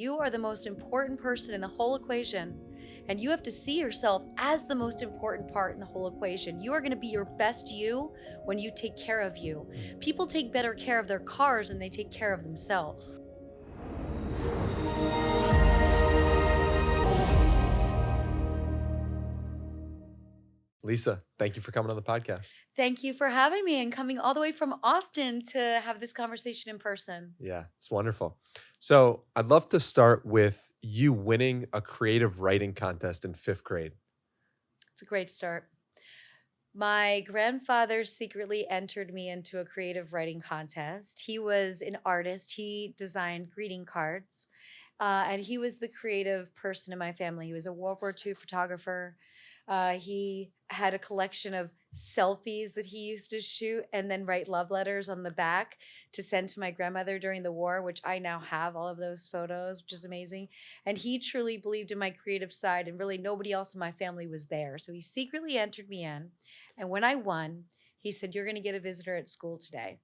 You are the most important person in the whole equation, and you have to see yourself as the most important part in the whole equation. You are going to be your best you when you take care of you. People take better care of their cars than they take care of themselves. Lisa, thank you for coming on the podcast. Thank you for having me and coming all the way from Austin to have this conversation in person. Yeah, it's wonderful. So I'd love to start with you winning a creative writing contest in fifth grade. It's a great start. My grandfather secretly entered me into a creative writing contest. He was an artist. He designed greeting cards, and he was the creative person in my family. He was a World War II photographer. He had a collection of selfies that he used to shoot and then write love letters on the back to send to my grandmother during the war, which I now have all of those photos, which is amazing. And he truly believed in my creative side, and really nobody else in my family was there. So he secretly entered me in. And when I won, he said, "You're going to get a visitor at school today."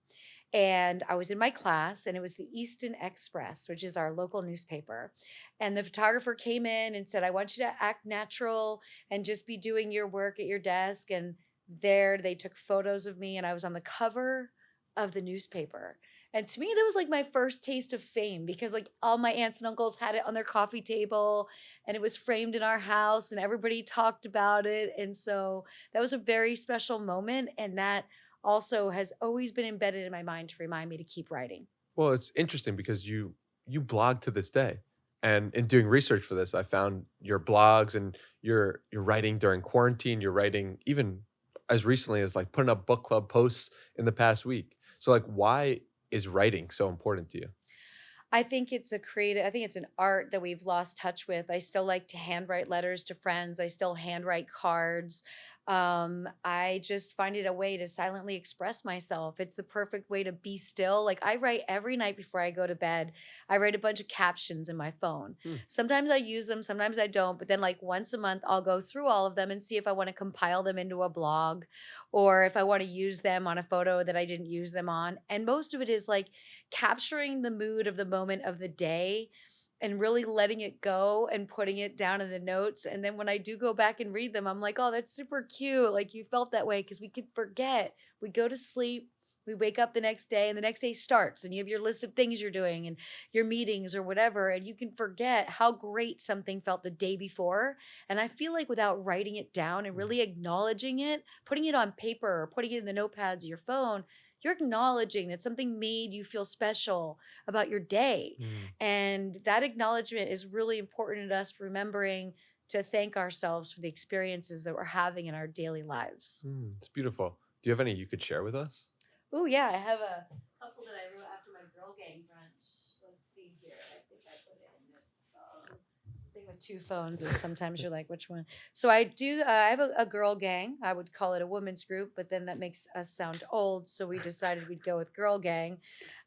And I was in my class, and it was the Easton Express, which is our local newspaper. And the photographer came in and said, "I want you to act natural and just be doing your work at your desk." And there they took photos of me, and I was on the cover of the newspaper. And to me, that was like my first taste of fame, because like all my aunts and uncles had it on their coffee table, and it was framed in our house, and everybody talked about it. And so that was a very special moment. And that also has always been embedded in my mind to remind me to keep writing. Well, it's interesting because you blog to this day. And in doing research for this, I found your blogs and your writing during quarantine, you're writing even as recently as like putting up book club posts in the past week. So like why is writing so important to you? I think it's an art that we've lost touch with. I still like to handwrite letters to friends. I still handwrite cards. I just find it a way to silently express myself. It's the perfect way to be still. Like I write every night before I go to bed. I write a bunch of captions in my phone. Hmm. Sometimes I use them, sometimes I don't. But then, like once a month, I'll go through all of them and see if I want to compile them into a blog, or if I want to use them on a photo that I didn't use them on. And most of it is like capturing the mood of the moment of the day and really letting it go and putting it down in the notes. And then when I do go back and read them, I'm like, "Oh, that's super cute. Like you felt that way," because we could forget. We go to sleep, we wake up the next day, and the next day starts, and you have your list of things you're doing and your meetings or whatever. And you can forget how great something felt the day before. And I feel like without writing it down and really acknowledging it, putting it on paper or putting it in the notepads of your phone, you're acknowledging that something made you feel special about your day. Mm. And that acknowledgement is really important to us, remembering to thank ourselves for the experiences that we're having in our daily lives. It's beautiful. Do you have any you could share with us? Oh, yeah, I have a couple that I wrote after my girl gang brunch. Let's see here. I think I put it in this phone. The thing with two phones is sometimes you're like, which one? So I have a girl gang. I would call it a women's group, but then that makes us sound old. So we decided we'd go with girl gang.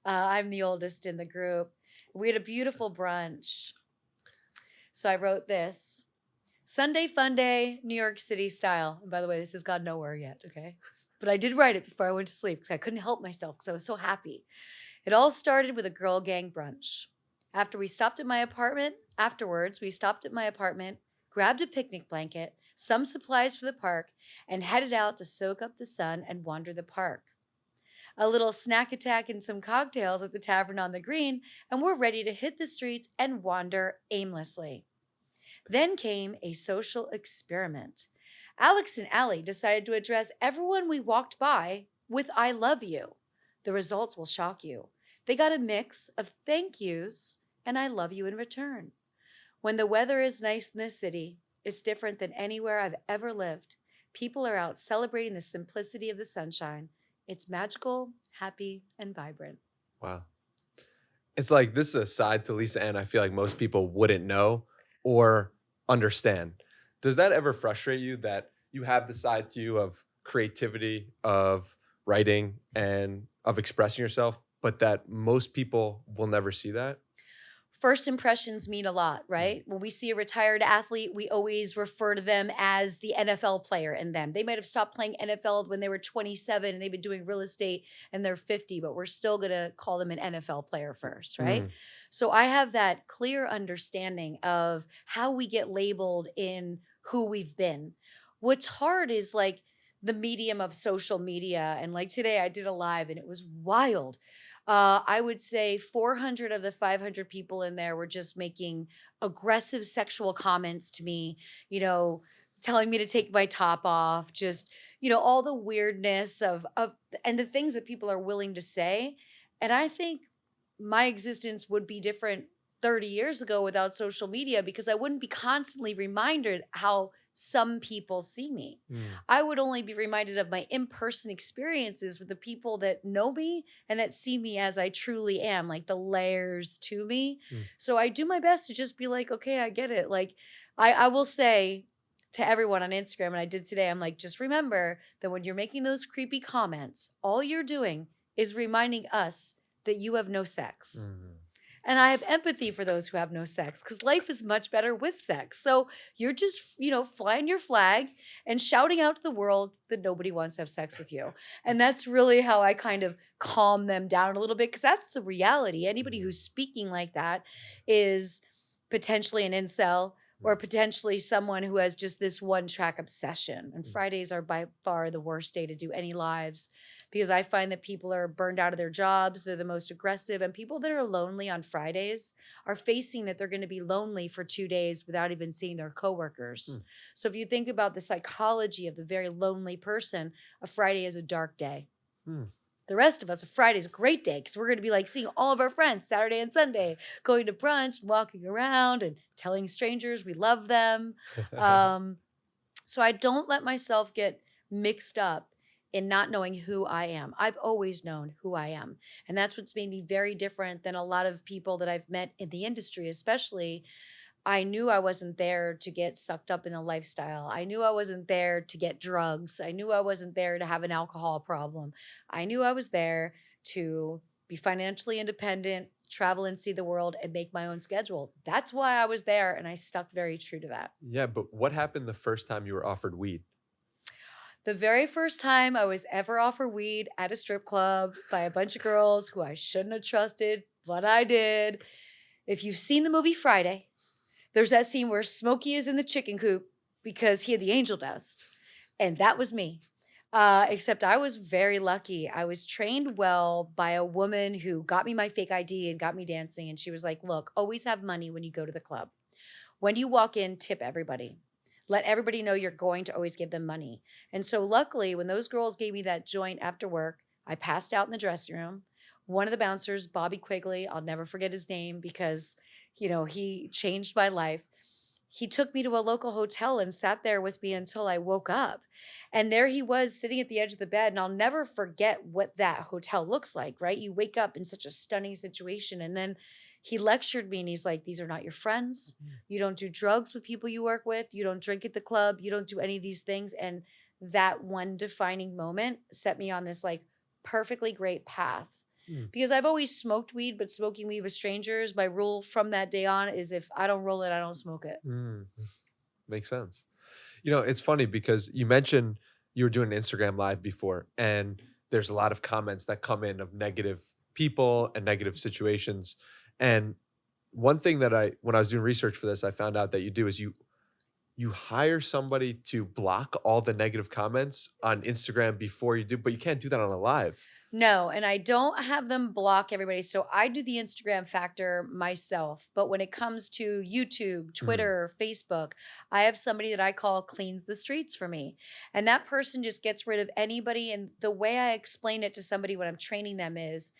I'm the oldest in the group. We had a beautiful brunch. So I wrote this: Sunday fun day, New York City style. And by the way, this has gone nowhere yet, okay? But I did write it before I went to sleep because I couldn't help myself because I was so happy. It all started with a girl gang brunch. Afterwards, we stopped at my apartment, grabbed a picnic blanket, some supplies for the park, and headed out to soak up the sun and wander the park. A little snack attack and some cocktails at the Tavern on the Green, and we're ready to hit the streets and wander aimlessly. Then came a social experiment. Alex and Allie decided to address everyone we walked by with "I love you." The results will shock you. They got a mix of thank yous and "I love you" in return. When the weather is nice in this city, it's different than anywhere I've ever lived. People are out celebrating the simplicity of the sunshine. It's magical, happy, and vibrant. Wow. It's like this is a side to Lisa Ann I feel like most people wouldn't know or understand. Does that ever frustrate you that you have the side to you of creativity, of writing, and of expressing yourself, but that most people will never see that? first impressions mean a lot, Mm, right? When we see a retired athlete, we always refer to them as the NFL player in them. They might have stopped playing NFL when they were 27 and they've been doing real estate and they're 50, but we're still going to call them an NFL player first, right? mm, So I have that clear understanding of how we get labeled in who we've been. What's hard is like the medium of social media. And like today, I did a live and it was wild. I would say 400 of the 500 people in there were just making aggressive sexual comments to me, you know, telling me to take my top off, just, all the weirdness of and the things that people are willing to say. And I think my existence would be different 30 years ago without social media because I wouldn't be constantly reminded how some people see me. mm, I would only be reminded of my in-person experiences with the people that know me and that see me as I truly am, like the layers to me. mm. So I do my best to just be like, okay, I get it. Like I will say to everyone on Instagram, and I did today, I'm like, just remember that when you're making those creepy comments, all you're doing is reminding us that you have no sex. Mm. And I have empathy for those who have no sex because life is much better with sex. So you're just, flying your flag and shouting out to the world that nobody wants to have sex with you. And that's really how I kind of calm them down a little bit because that's the reality. Anybody Mm, who's speaking like that is potentially an incel mm, or potentially someone who has just this one track obsession. And mm. Fridays are by far the worst day to do any lives because I find that people are burned out of their jobs. They're the most aggressive. And people that are lonely on Fridays are facing that they're going to be lonely for 2 days without even seeing their coworkers. Mm, So if you think about the psychology of the very lonely person, a Friday is a dark day. mm. The rest of us, a Friday is a great day because we're going to be like seeing all of our friends Saturday and Sunday, going to brunch, walking around, and telling strangers we love them. Um, so I don't let myself get mixed up in not knowing who I am. I've always known who I am. And that's what's made me very different than a lot of people that I've met in the industry, especially. I knew I wasn't there to get sucked up in a lifestyle. I knew I wasn't there to get drugs. I knew I wasn't there to have an alcohol problem. I knew I was there to be financially independent, travel and see the world, and make my own schedule. That's why I was there. And I stuck very true to that. Yeah, but what happened the first time you were offered weed? The very first time I was ever offered weed at a strip club by a bunch of girls who I shouldn't have trusted, but I did. If you've seen the movie Friday, there's that scene where Smokey is in the chicken coop because he had the angel dust. And that was me. Except I was very lucky. I was trained well by a woman who got me my fake ID and got me dancing. And she was like, look, always have money when you go to the club. When you walk in, tip everybody. Let everybody know you're going to always give them money. And so, luckily, when those girls gave me that joint after work, I passed out in the dressing room. One of the bouncers, Bobby Quigley, I'll never forget his name because, he changed my life. He took me to a local hotel and sat there with me until I woke up. And there he was sitting at the edge of the bed. And I'll never forget what that hotel looks like, right? You wake up in such a stunning situation. And then he lectured me and he's like, these are not your friends. You don't do drugs with people you work with. You don't drink at the club. You don't do any of these things. And that one defining moment set me on this like perfectly great path Mm, because I've always smoked weed, but smoking weed with strangers, my rule from that day on is if I don't roll it, I don't smoke it. mm. Makes sense. It's funny because you mentioned you were doing an Instagram live before, and there's a lot of comments that come in of negative people and negative situations. And one thing that when I was doing research for this, I found out that you do is you hire somebody to block all the negative comments on Instagram before you do, but you can't do that on a live. No, and I don't have them block everybody. So I do the Instagram factor myself. But when it comes to YouTube, Mm, Twitter, Facebook, I have somebody that I call cleans the streets for me. And that person just gets rid of anybody. And the way I explain it to somebody when I'm training them is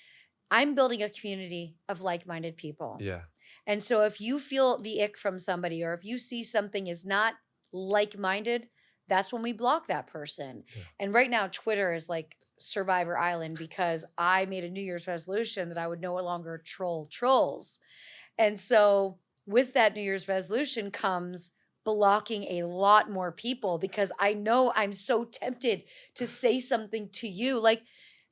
I'm building a community of like minded people. yeah. And so if you feel the ick from somebody or if you see something is not like-minded, that's when we block that person. Yeah. And right now Twitter is like Survivor Island because I made a New Year's resolution that I would no longer troll trolls. And so with that New Year's resolution comes blocking a lot more people because I know I'm so tempted to say something to you. Like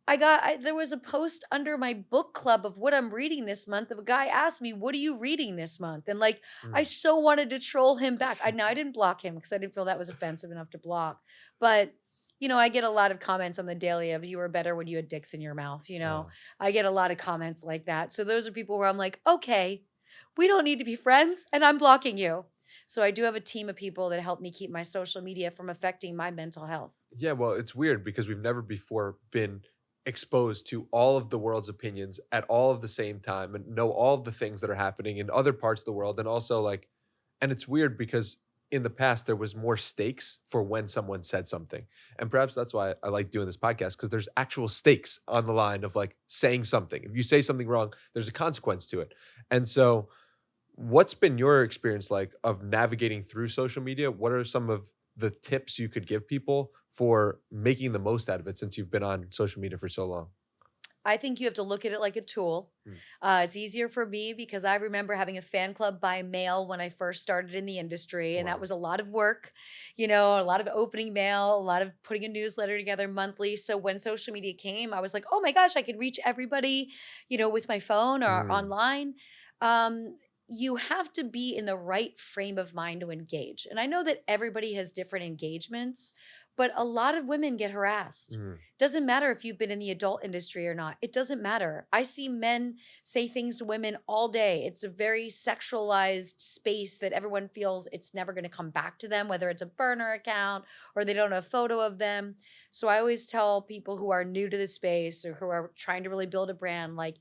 there was a post under my book club of what I'm reading this month of a guy asked me, "What are you reading this month?" And like I Mm. so wanted to troll him back. I didn't block him because I didn't feel that was offensive enough to block. But I get a lot of comments on the daily of you were better when you had dicks in your mouth. Oh, I get a lot of comments like that. So those are people where I'm like, "Okay, we don't need to be friends and I'm blocking you." So I do have a team of people that help me keep my social media from affecting my mental health. yeah, well, it's weird because we've never before been exposed to all of the world's opinions at all of the same time and know all of the things that are happening in other parts of the world. And also, like, and it's weird because in the past there was more stakes for when someone said something. And perhaps that's why I like doing this podcast because there's actual stakes on the line of like saying something. If you say something wrong, there's a consequence to it. And so, what's been your experience like of navigating through social media? What are some of the tips you could give people for making the most out of it since you've been on social media for so long? I think you have to look at it like a tool. Mm. It's easier for me because I remember having a fan club by mail when I first started in the industry, and that Wow. was a lot of work, a lot of opening mail, a lot of putting a newsletter together monthly. So when social media came, I was like, oh my gosh, I can reach everybody, with my phone or Mm. online. Um, you have to be in the right frame of mind to engage. And I know that everybody has different engagements, but a lot of women get harassed. Mm. Doesn't matter if you've been in the adult industry or not. It doesn't matter. I see men say things to women all day. It's a very sexualized space that everyone feels it's never going to come back to them, whether it's a burner account or they don't have a photo of them. So I always tell people who are new to the space or who are trying to really build a brand, like,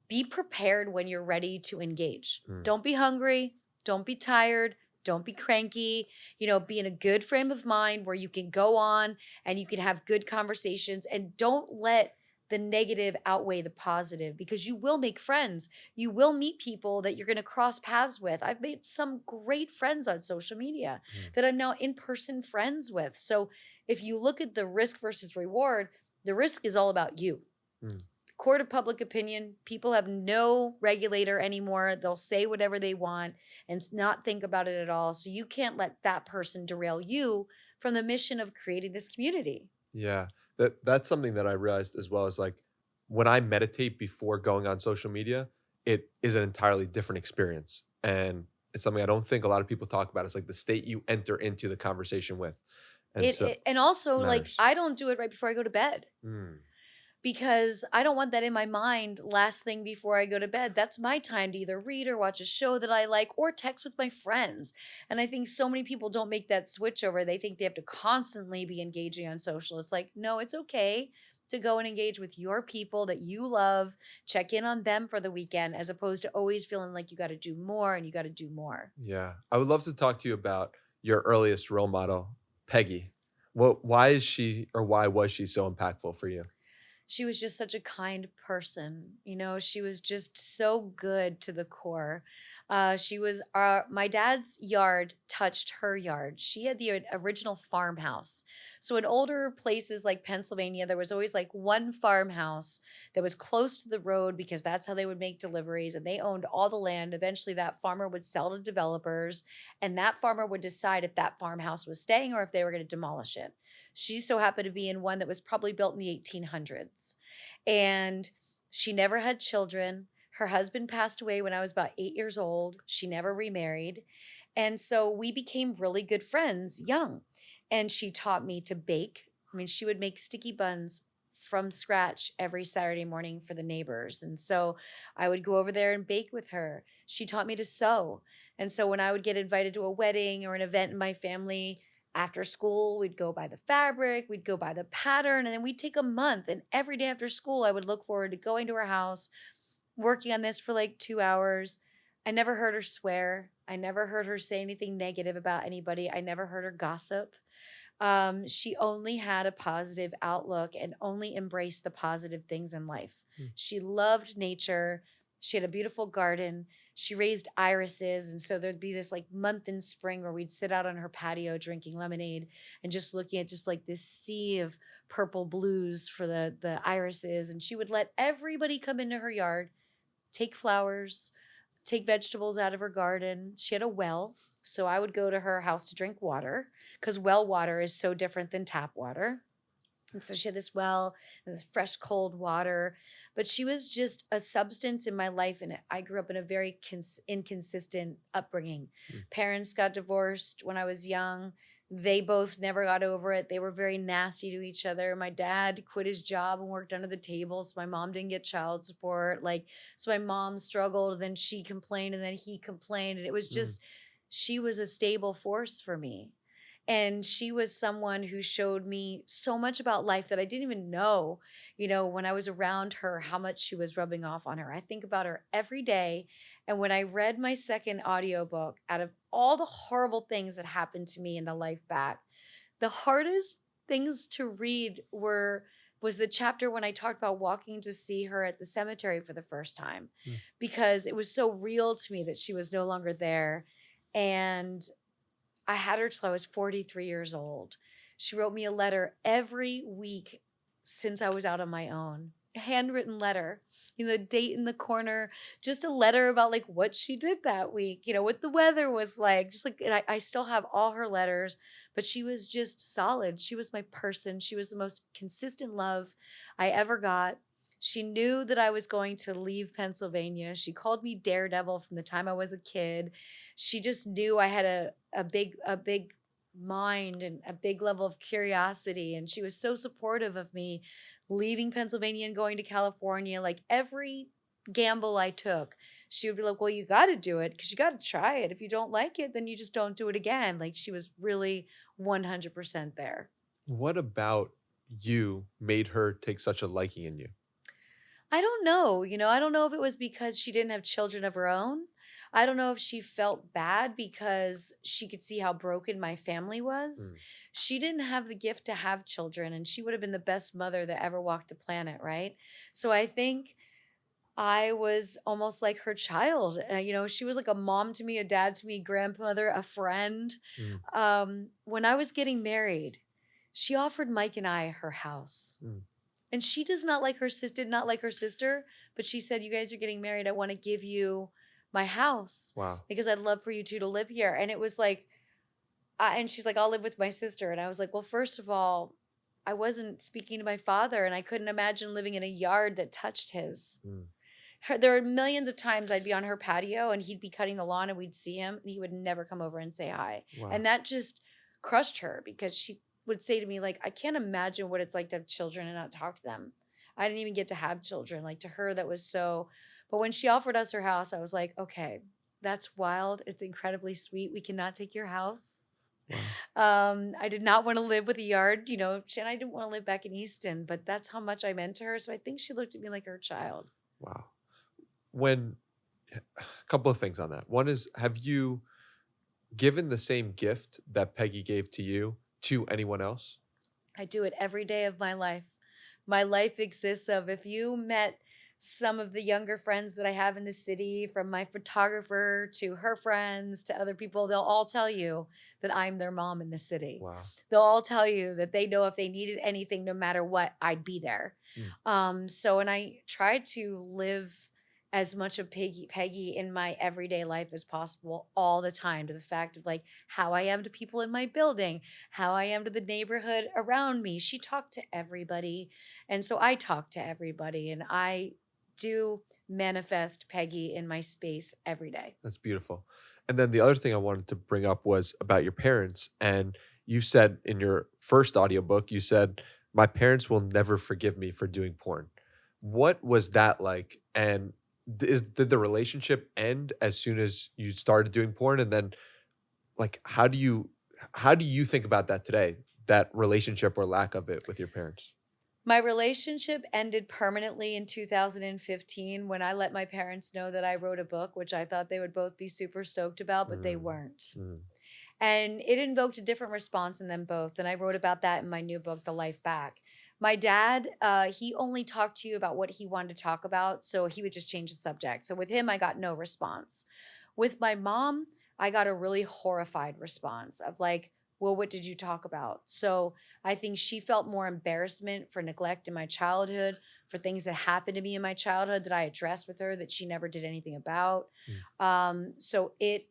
be prepared when you're ready to engage. Mm. Don't be hungry. Don't be tired. Don't be cranky. Be in a good frame of mind where you can go on and you can have good conversations, and don't let the negative outweigh the positive because you will make friends. You will meet people that you're going to cross paths with. I've made some great friends on social media Mm. that I'm now in person friends with. So if you look at the risk versus reward, the risk is all about you. Mm. Court of public opinion, people have no regulator anymore. They'll say whatever they want and not think about it at all. So you can't let that person derail you from the mission of creating this community. Yeah, that's something that I realized as well as like when I meditate before going on social media, it is an entirely different experience. And it's something I don't think a lot of people talk about. It's like the state you enter into the conversation with. And It, so it and also, like, matters. I don't do it right before I go to bed Mm. because I don't want that in my mind last thing before I go to bed. That's my time to either read or watch a show that I like or text with my friends. And I think so many people don't make that switch over. They think they have to constantly be engaging on social. It's like, no, it's okay to go and engage with your people that you love, check in on them for the weekend, as opposed to always feeling like you got to do more and you got to do more. Yeah. I would love to talk to you about your earliest role model, Peggy. Why is she or why was she so impactful for you? She was just such a kind person. She was just so good to the core. She was my dad's yard touched her yard. She had the original farmhouse. So in older places like Pennsylvania, there was always like one farmhouse that was close to the road because that's how they would make deliveries, and they owned all the land. Eventually, that farmer would sell to developers, and that farmer would decide if that farmhouse was staying or if they were going to demolish it. She so happened to be in one that was probably built in the 1800s. And she never had children. Her husband passed away when I was about 8 years old. She never remarried. And so we became really good friends young. And she taught me to bake. I mean, she would make sticky buns from scratch every Saturday morning for the neighbors. And so I would go over there and bake with her. She taught me to sew. And so when I would get invited to a wedding or an event in my family, after school, we'd go buy the fabric, we'd go buy the pattern, and then we'd take a month. And every day after school, I would look forward to going to her house, working on this for like 2 hours. I never heard her swear. I never heard her say anything negative about anybody. I never heard her gossip. She only had a positive outlook and only embraced the positive things in life. Mm. She loved nature. She had a beautiful garden. She raised irises. And so there'd be this like month in spring where we'd sit out on her patio drinking lemonade and just looking at just like this sea of purple blues for the irises. And she would let everybody come into her yard, take flowers, take vegetables out of her garden. She had a well. So I would go to her house to drink water because well water is so different than tap water. And so she had this well and this fresh, cold water, but she was just a substance in my life. And I grew up in a very inconsistent upbringing. Mm, Parents got divorced when I was young. They both never got over it. They were very nasty to each other. My dad quit his job and worked under the table. So my mom didn't get child support. Like, so my mom struggled, then she complained, and then he complained. And it was mm, just, she was a stable force for me. And she was someone who showed me so much about life that I didn't even know, when I was around her, how much she was rubbing off on her. I think about her every day. And when I read my second audiobook, out of all the horrible things that happened to me in the life back, the hardest things to read was the chapter when I talked about walking to see her at the cemetery for the first time, mm. because it was so real to me that she was no longer there. And I had her till I was 43 years old. She wrote me a letter every week since I was out on my own. A handwritten letter, date in the corner, just a letter about like what she did that week, what the weather was like. Just like, and I still have all her letters, but she was just solid. She was my person. She was the most consistent love I ever got. She knew that I was going to leave Pennsylvania. She called me Daredevil from the time I was a kid. She just knew I had a big mind and a big level of curiosity, and she was so supportive of me leaving Pennsylvania and going to California. Like every gamble I took, she would be like, "Well, you got to do it because you got to try it. If you don't like it, then you just don't do it again." Like she was really 100% there. What about you made her take such a liking in you? I don't know. I don't know if it was because she didn't have children of her own. I don't know if she felt bad because she could see how broken my family was. Mm, She didn't have the gift to have children, and she would have been the best mother that ever walked the planet, right? So I think I was almost like her child. She was like a mom to me, a dad to me, grandmother, a friend. mm, When I was getting married, she offered Mike and I her house. mm. And she does not like her sister, did not like her sister, but she said, "You guys are getting married. I want to give you my house Wow. because I'd love for you two to live here." And it was like, and she's like, "I'll live with my sister." And I was like, "Well, first of all, I wasn't speaking to my father, and I couldn't imagine living in a yard that touched his." Mm, There are millions of times I'd be on her patio and he'd be cutting the lawn and we'd see him and he would never come over and say hi. wow. And that just crushed her because she would say to me, like, "I can't imagine what it's like to have children and not talk to them. I didn't even get to have children." Like to her, that was so. But when she offered us her house, I was like, "Okay, that's wild. It's incredibly sweet. We cannot take your house." Wow. I did not want to live with a yard, and I didn't want to live back in Easton, but that's how much I meant to her. So I think she looked at me like her child. Wow. When a couple of things on that. One is, have you given the same gift that Peggy gave to you to anyone else? I do it every day of my life. My life exists of, if you met some of the younger friends that I have in the city, from my photographer to her friends to other people, they'll all tell you that I'm their mom in the city. Wow. They'll all tell you that they know if they needed anything, no matter what, I'd be there. Mm, And I try to live as much of Peggy in my everyday life as possible all the time, to the fact of like how I am to people in my building, how I am to the neighborhood around me. She talked to everybody. And so I talk to everybody, and I do manifest Peggy in my space every day. that's beautiful. And then the other thing I wanted to bring up was about your parents. And you said in your first audiobook, you said, "My parents will never forgive me for doing porn." What was that like? And did the relationship end as soon as you started doing porn? And then like how do you think about that today? That relationship or lack of it with your parents? My relationship ended permanently in 2015 when I let my parents know that I wrote a book, which I thought they would both be super stoked about, but they Mm, weren't. mm, And it invoked a different response in them both. And I wrote about that in my new book, The Life Back. My dad, he only talked to you about what he wanted to talk about. So he would just change the subject. So with him, I got no response. With my mom, I got a really horrified response of like, "Well, what did you talk about?" So I think she felt more embarrassment for neglect in my childhood, for things that happened to me in my childhood that I addressed with her that she never did anything about. mm, So it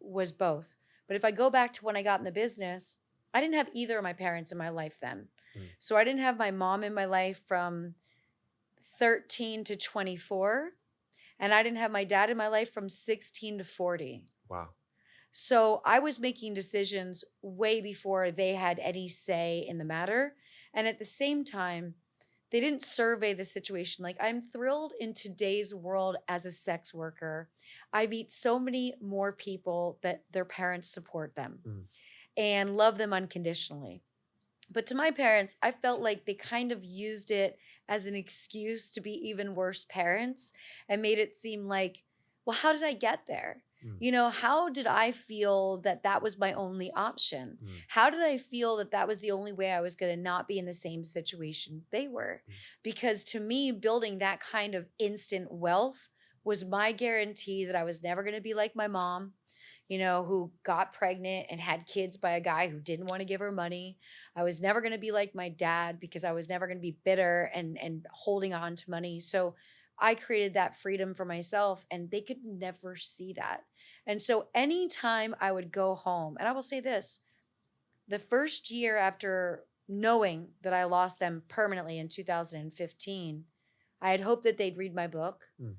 was both. But if I go back to when I got in the business, I didn't have either of my parents in my life then. Mm. So I didn't have my mom in my life from 13 to 24, and I didn't have my dad in my life from 16 to 40. Wow. So I was making decisions way before they had any say in the matter. And at the same time, they didn't survey the situation. Like, I'm thrilled in today's world as a sex worker. I meet so many more people that their parents support them Mm. and love them unconditionally. But to my parents, I felt like they kind of used it as an excuse to be even worse parents and made it seem like, well, how did I get there? Mm. How did I feel that that was my only option? Mm. How did I feel that that was the only way I was going to not be in the same situation they were? Mm. Because to me, building that kind of instant wealth was my guarantee that I was never going to be like my mom, who got pregnant and had kids by a guy who didn't want to give her money. I was never going to be like my dad because I was never going to be bitter and holding on to money. So I created that freedom for myself and they could never see that. And so anytime I would go home, and I will say this, the first year after knowing that I lost them permanently in 2015, I had hoped that they'd read my book Mm.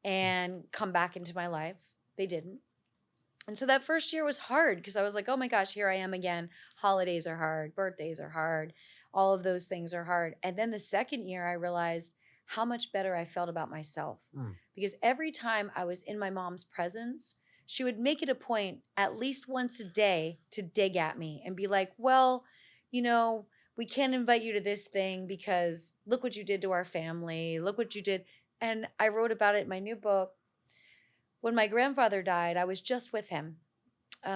and come back into my life. They didn't. And so that first year was hard because I was like, oh my gosh, here I am again. Holidays are hard, birthdays are hard, all of those things are hard. And then the second year, I realized how much better I felt about myself Mm. because every time I was in my mom's presence, she would make it a point at least once a day to dig at me and be like, well, you know, we can't invite you to this thing because look what you did to our family. Look what you did. And I wrote about it in my new book. When my grandfather died, I was just with him.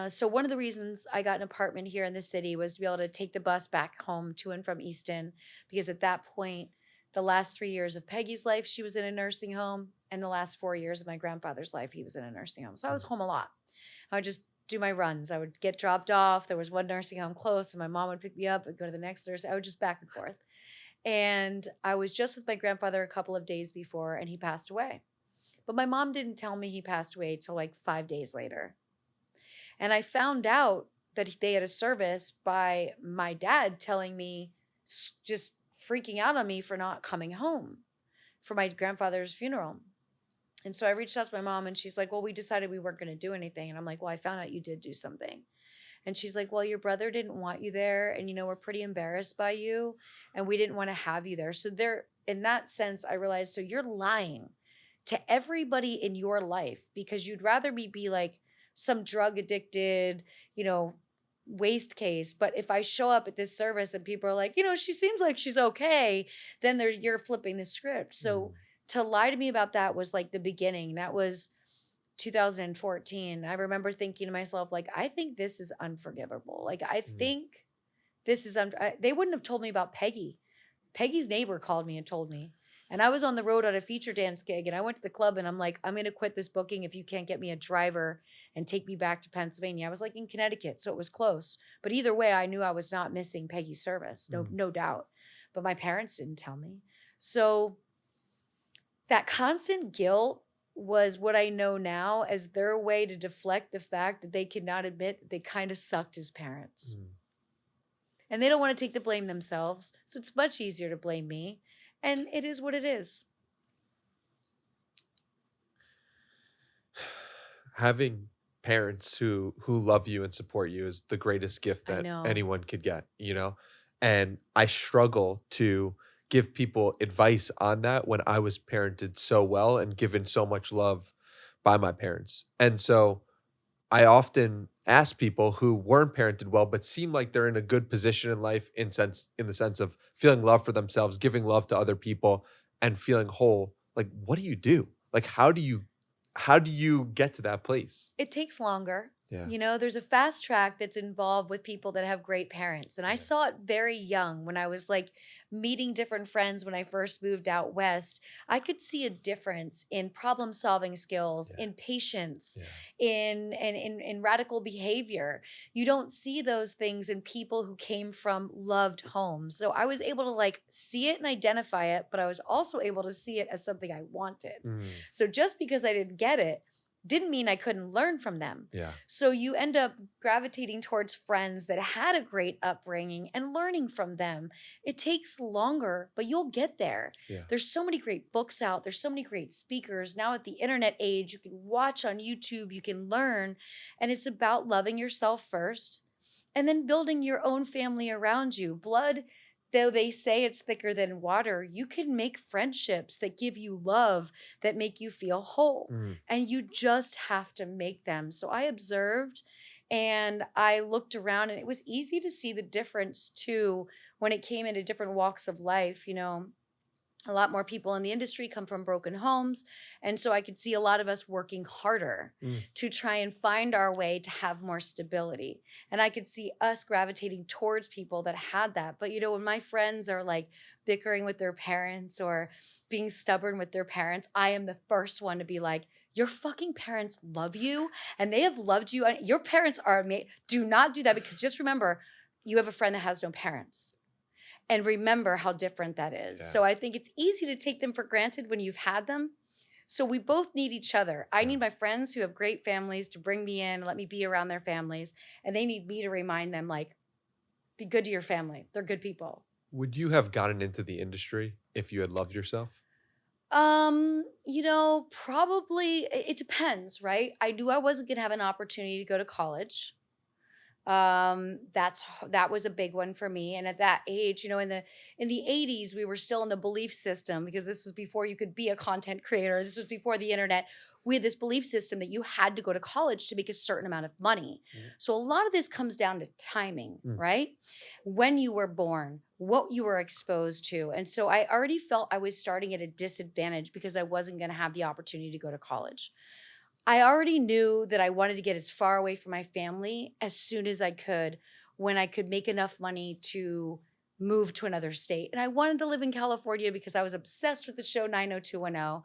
So one of the reasons I got an apartment here in the city was to be able to take the bus back home to and from Easton, because at that point, the last 3 years of Peggy's life, she was in a nursing home, and the last 4 years of my grandfather's life, he was in a nursing home. So I was Mm. home a lot. I would just do my runs. I would get dropped off. There was one nursing home close, and my mom would pick me up and go to the next nurse. I would just back and forth. And I was just with my grandfather a couple of days before, and he passed away. But my mom didn't tell me he passed away till like 5 days later. And I found out that they had a service by my dad telling me, just freaking out on me for not coming home for my grandfather's funeral. And so I reached out to my mom and she's like, well, we decided we weren't going to do anything. And I'm like, well, I found out you did do something. And she's like, well, your brother didn't want you there. And, we're pretty embarrassed by you. And we didn't want to have you there. So there, in that sense, I realized, so you're lying to everybody in your life because you'd rather me be like some drug addicted, waste case. But if I show up at this service and people are like, she seems like she's okay, then you're flipping the script. So Mm. to lie to me about that was like the beginning. That was 2014. I remember thinking to myself, like, I think this is unforgivable. Like, I Mm. think this is, they wouldn't have told me about Peggy. Peggy's neighbor called me and told me. And I was on the road on a feature dance gig and I went to the club and I'm like, I'm going to quit this booking if you can't get me a driver and take me back to Pennsylvania. I was like in Connecticut, so it was close. But either way, I knew I was not missing Peggy's service. No, Mm. no doubt. But my parents didn't tell me. So that constant guilt was what I know now as their way to deflect the fact that they could not admit that they kind of sucked as parents. Mm. And they don't want to take the blame themselves. So it's much easier to blame me. And it is what it is. Having parents who love you and support you is the greatest gift I that know. anyone could get, you know? And I struggle to give people advice on that when I was parented so well and given so much love by my parents. And so I often ask people who weren't parented well but seem like they're in a good position in life in the sense of feeling love for themselves, giving love to other people and feeling whole. Like what do you do? Like how do you get to that place? It takes longer. Yeah. There's a fast track that's involved with people that have great parents. And I Yeah. saw it very young when I was like meeting different friends when I first moved out west. I could see a difference in problem solving skills, Yeah. in patience, Yeah. in radical behavior. You don't see those things in people who came from loved homes. So I was able to like see it and identify it, but I was also able to see it as something I wanted. Mm. So just because I didn't get it didn't mean I couldn't learn from them. Yeah. So you end up gravitating towards friends that had a great upbringing and learning from them. It takes longer, but you'll get there. Yeah. There's so many great books out, there's so many great speakers. Now at the internet age, you can watch on YouTube, you can learn, and it's about loving yourself first and then building your own family around you. Blood, though they say it's thicker than water, you can make friendships that give you love, that make you feel whole. Mm. And you just have to make them. So I observed and I looked around, and it was easy to see the difference too when it came into different walks of life. A lot more people in the industry come from broken homes. And so I could see a lot of us working harder Mm. to try and find our way to have more stability. And I could see us gravitating towards people that had that. But, when my friends are like bickering with their parents or being stubborn with their parents, I am the first one to be like, your fucking parents love you and they have loved you. And your parents are amazing. Do not do that, because just remember, you have a friend that has no parents. And remember how different that is. Yeah. So I think it's easy to take them for granted when you've had them. So we both need each other. I Yeah. need my friends who have great families to bring me in, let me be around their families. And they need me to remind them, like, be good to your family. They're good people. Would you have gotten into the industry if you had loved yourself? Probably it depends, right? I knew I wasn't gonna have an opportunity to go to college. That was a big one for me. And at that age, in the 80s, we were still in the belief system, because this was before you could be a content creator. This was before the internet. We had this belief system that you had to go to college to make a certain amount of money. Mhm. So a lot of this comes down to timing, Mm. right? When you were born, what you were exposed to. And so I already felt I was starting at a disadvantage because I wasn't going to have the opportunity to go to college. I already knew that I wanted to get as far away from my family as soon as I could, when I could make enough money to move to another state. And I wanted to live in California because I was obsessed with the show 90210.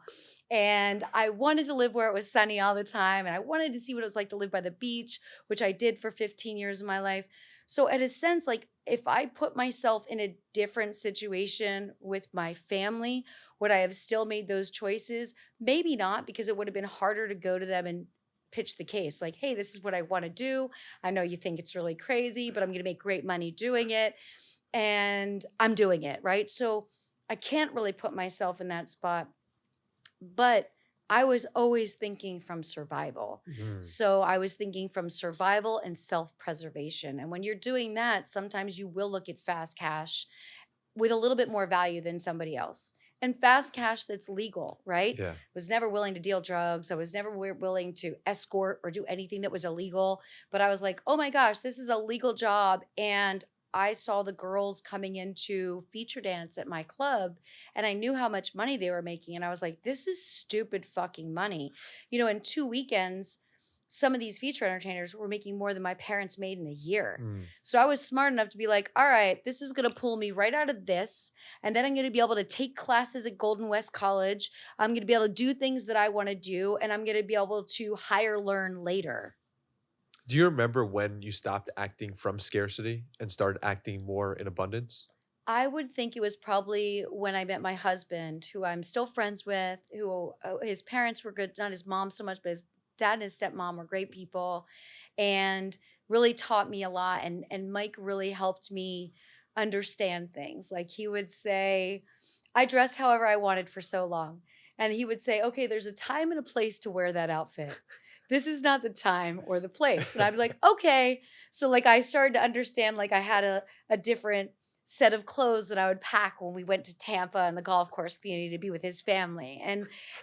And I wanted to live where it was sunny all the time. And I wanted to see what it was like to live by the beach, which I did for 15 years of my life. So, at a sense, like, if I put myself in a different situation with my family, would I have still made those choices? Maybe not, because it would have been harder to go to them and pitch the case like, hey, this is what I want to do. I know you think it's really crazy, but I'm going to make great money doing it. And I'm doing it. Right. So I can't really put myself in that spot. But I was always thinking from survival. Mm. So I was thinking from survival and self preservation. And when you're doing that, sometimes you will look at fast cash with a little bit more value than somebody else. And fast cash that's legal, right? Yeah. Was never willing to deal drugs. I was never willing to escort or do anything that was illegal. But I was like, oh my gosh, this is a legal job. And I saw the girls coming into feature dance at my club, and I knew how much money they were making. And I was like, this is stupid fucking money. In 2 weekends, some of these feature entertainers were making more than my parents made in a year. Mm. So I was smart enough to be like, all right, this is going to pull me right out of this. And then I'm going to be able to take classes at Golden West College. I'm going to be able to do things that I want to do. And I'm going to be able to higher learn later. Do you remember when you stopped acting from scarcity and started acting more in abundance? I would think it was probably when I met my husband, who I'm still friends with, who his parents were good, not his mom so much, but his dad and his stepmom were great people and really taught me a lot. And Mike really helped me understand things. Like, he would say, I dressed however I wanted for so long. And he would say, okay, there's a time and a place to wear that outfit. This is not the time or the place. And I'd be like, okay. So like I started to understand, like, I had a different set of clothes that I would pack when we went to Tampa and the golf course community to be with his family.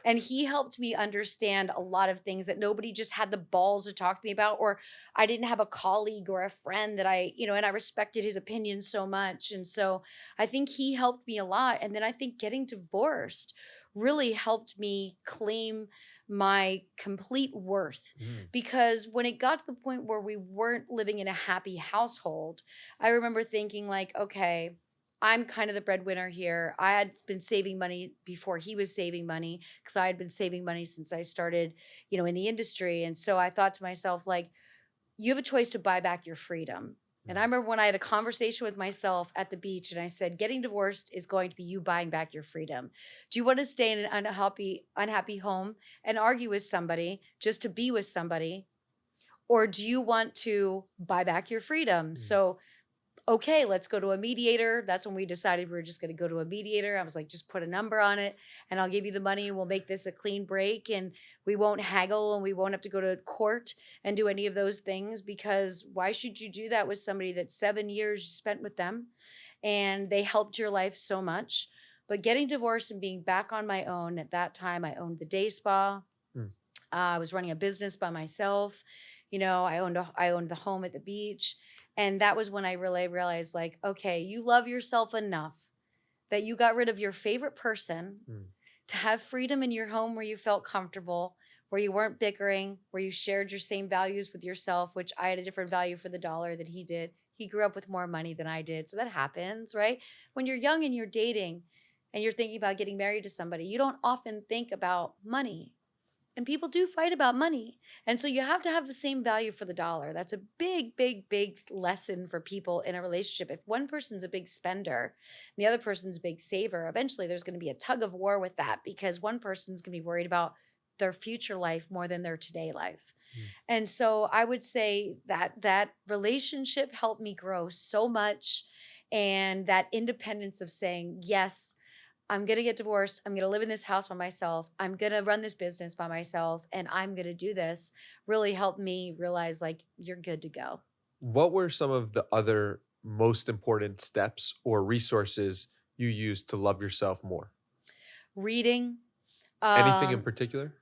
And he helped me understand a lot of things that nobody just had the balls to talk to me about, or I didn't have a colleague or a friend that and I respected his opinion so much. And so I think he helped me a lot. And then I think getting divorced really helped me claim my complete worth, Mm. because when it got to the point where we weren't living in a happy household, I remember thinking like, okay, I'm kind of the breadwinner here. I had been saving money before he was saving money, because I had been saving money since I started, in the industry. And so I thought to myself, like, you have a choice to buy back your freedom. And I remember when I had a conversation with myself at the beach and I said, getting divorced is going to be you buying back your freedom. Do you want to stay in an unhappy home and argue with somebody just to be with somebody? Or do you want to buy back your freedom? Mm. So, okay, let's go to a mediator. That's when we decided we were just going to go to a mediator. I was like, just put a number on it and I'll give you the money and we'll make this a clean break and we won't haggle and we won't have to go to court and do any of those things, because why should you do that with somebody that 7 years you spent with them and they helped your life so much? But getting divorced and being back on my own at that time, I owned the day spa. Mm. I was running a business by myself. I owned the home at the beach. And that was when I really realized, like, okay, you love yourself enough that you got rid of your favorite person Mm. to have freedom in your home where you felt comfortable, where you weren't bickering, where you shared your same values with yourself, which I had a different value for the dollar than he did. He grew up with more money than I did. So that happens, right? When you're young and you're dating and you're thinking about getting married to somebody, you don't often think about money. And people do fight about money. And so you have to have the same value for the dollar. That's a big, big, big lesson for people in a relationship. If one person's a big spender and the other person's a big saver, eventually there's going to be a tug of war with that, because one person's going to be worried about their future life more than their today life. Mm. And so I would say that that relationship helped me grow so much. And that independence of saying, yes, I'm going to get divorced. I'm going to live in this house by myself. I'm going to run this business by myself and I'm going to do this, really helped me realize, like, you're good to go. What were some of the other most important steps or resources you used to love yourself more? Reading, Anything in um, particular?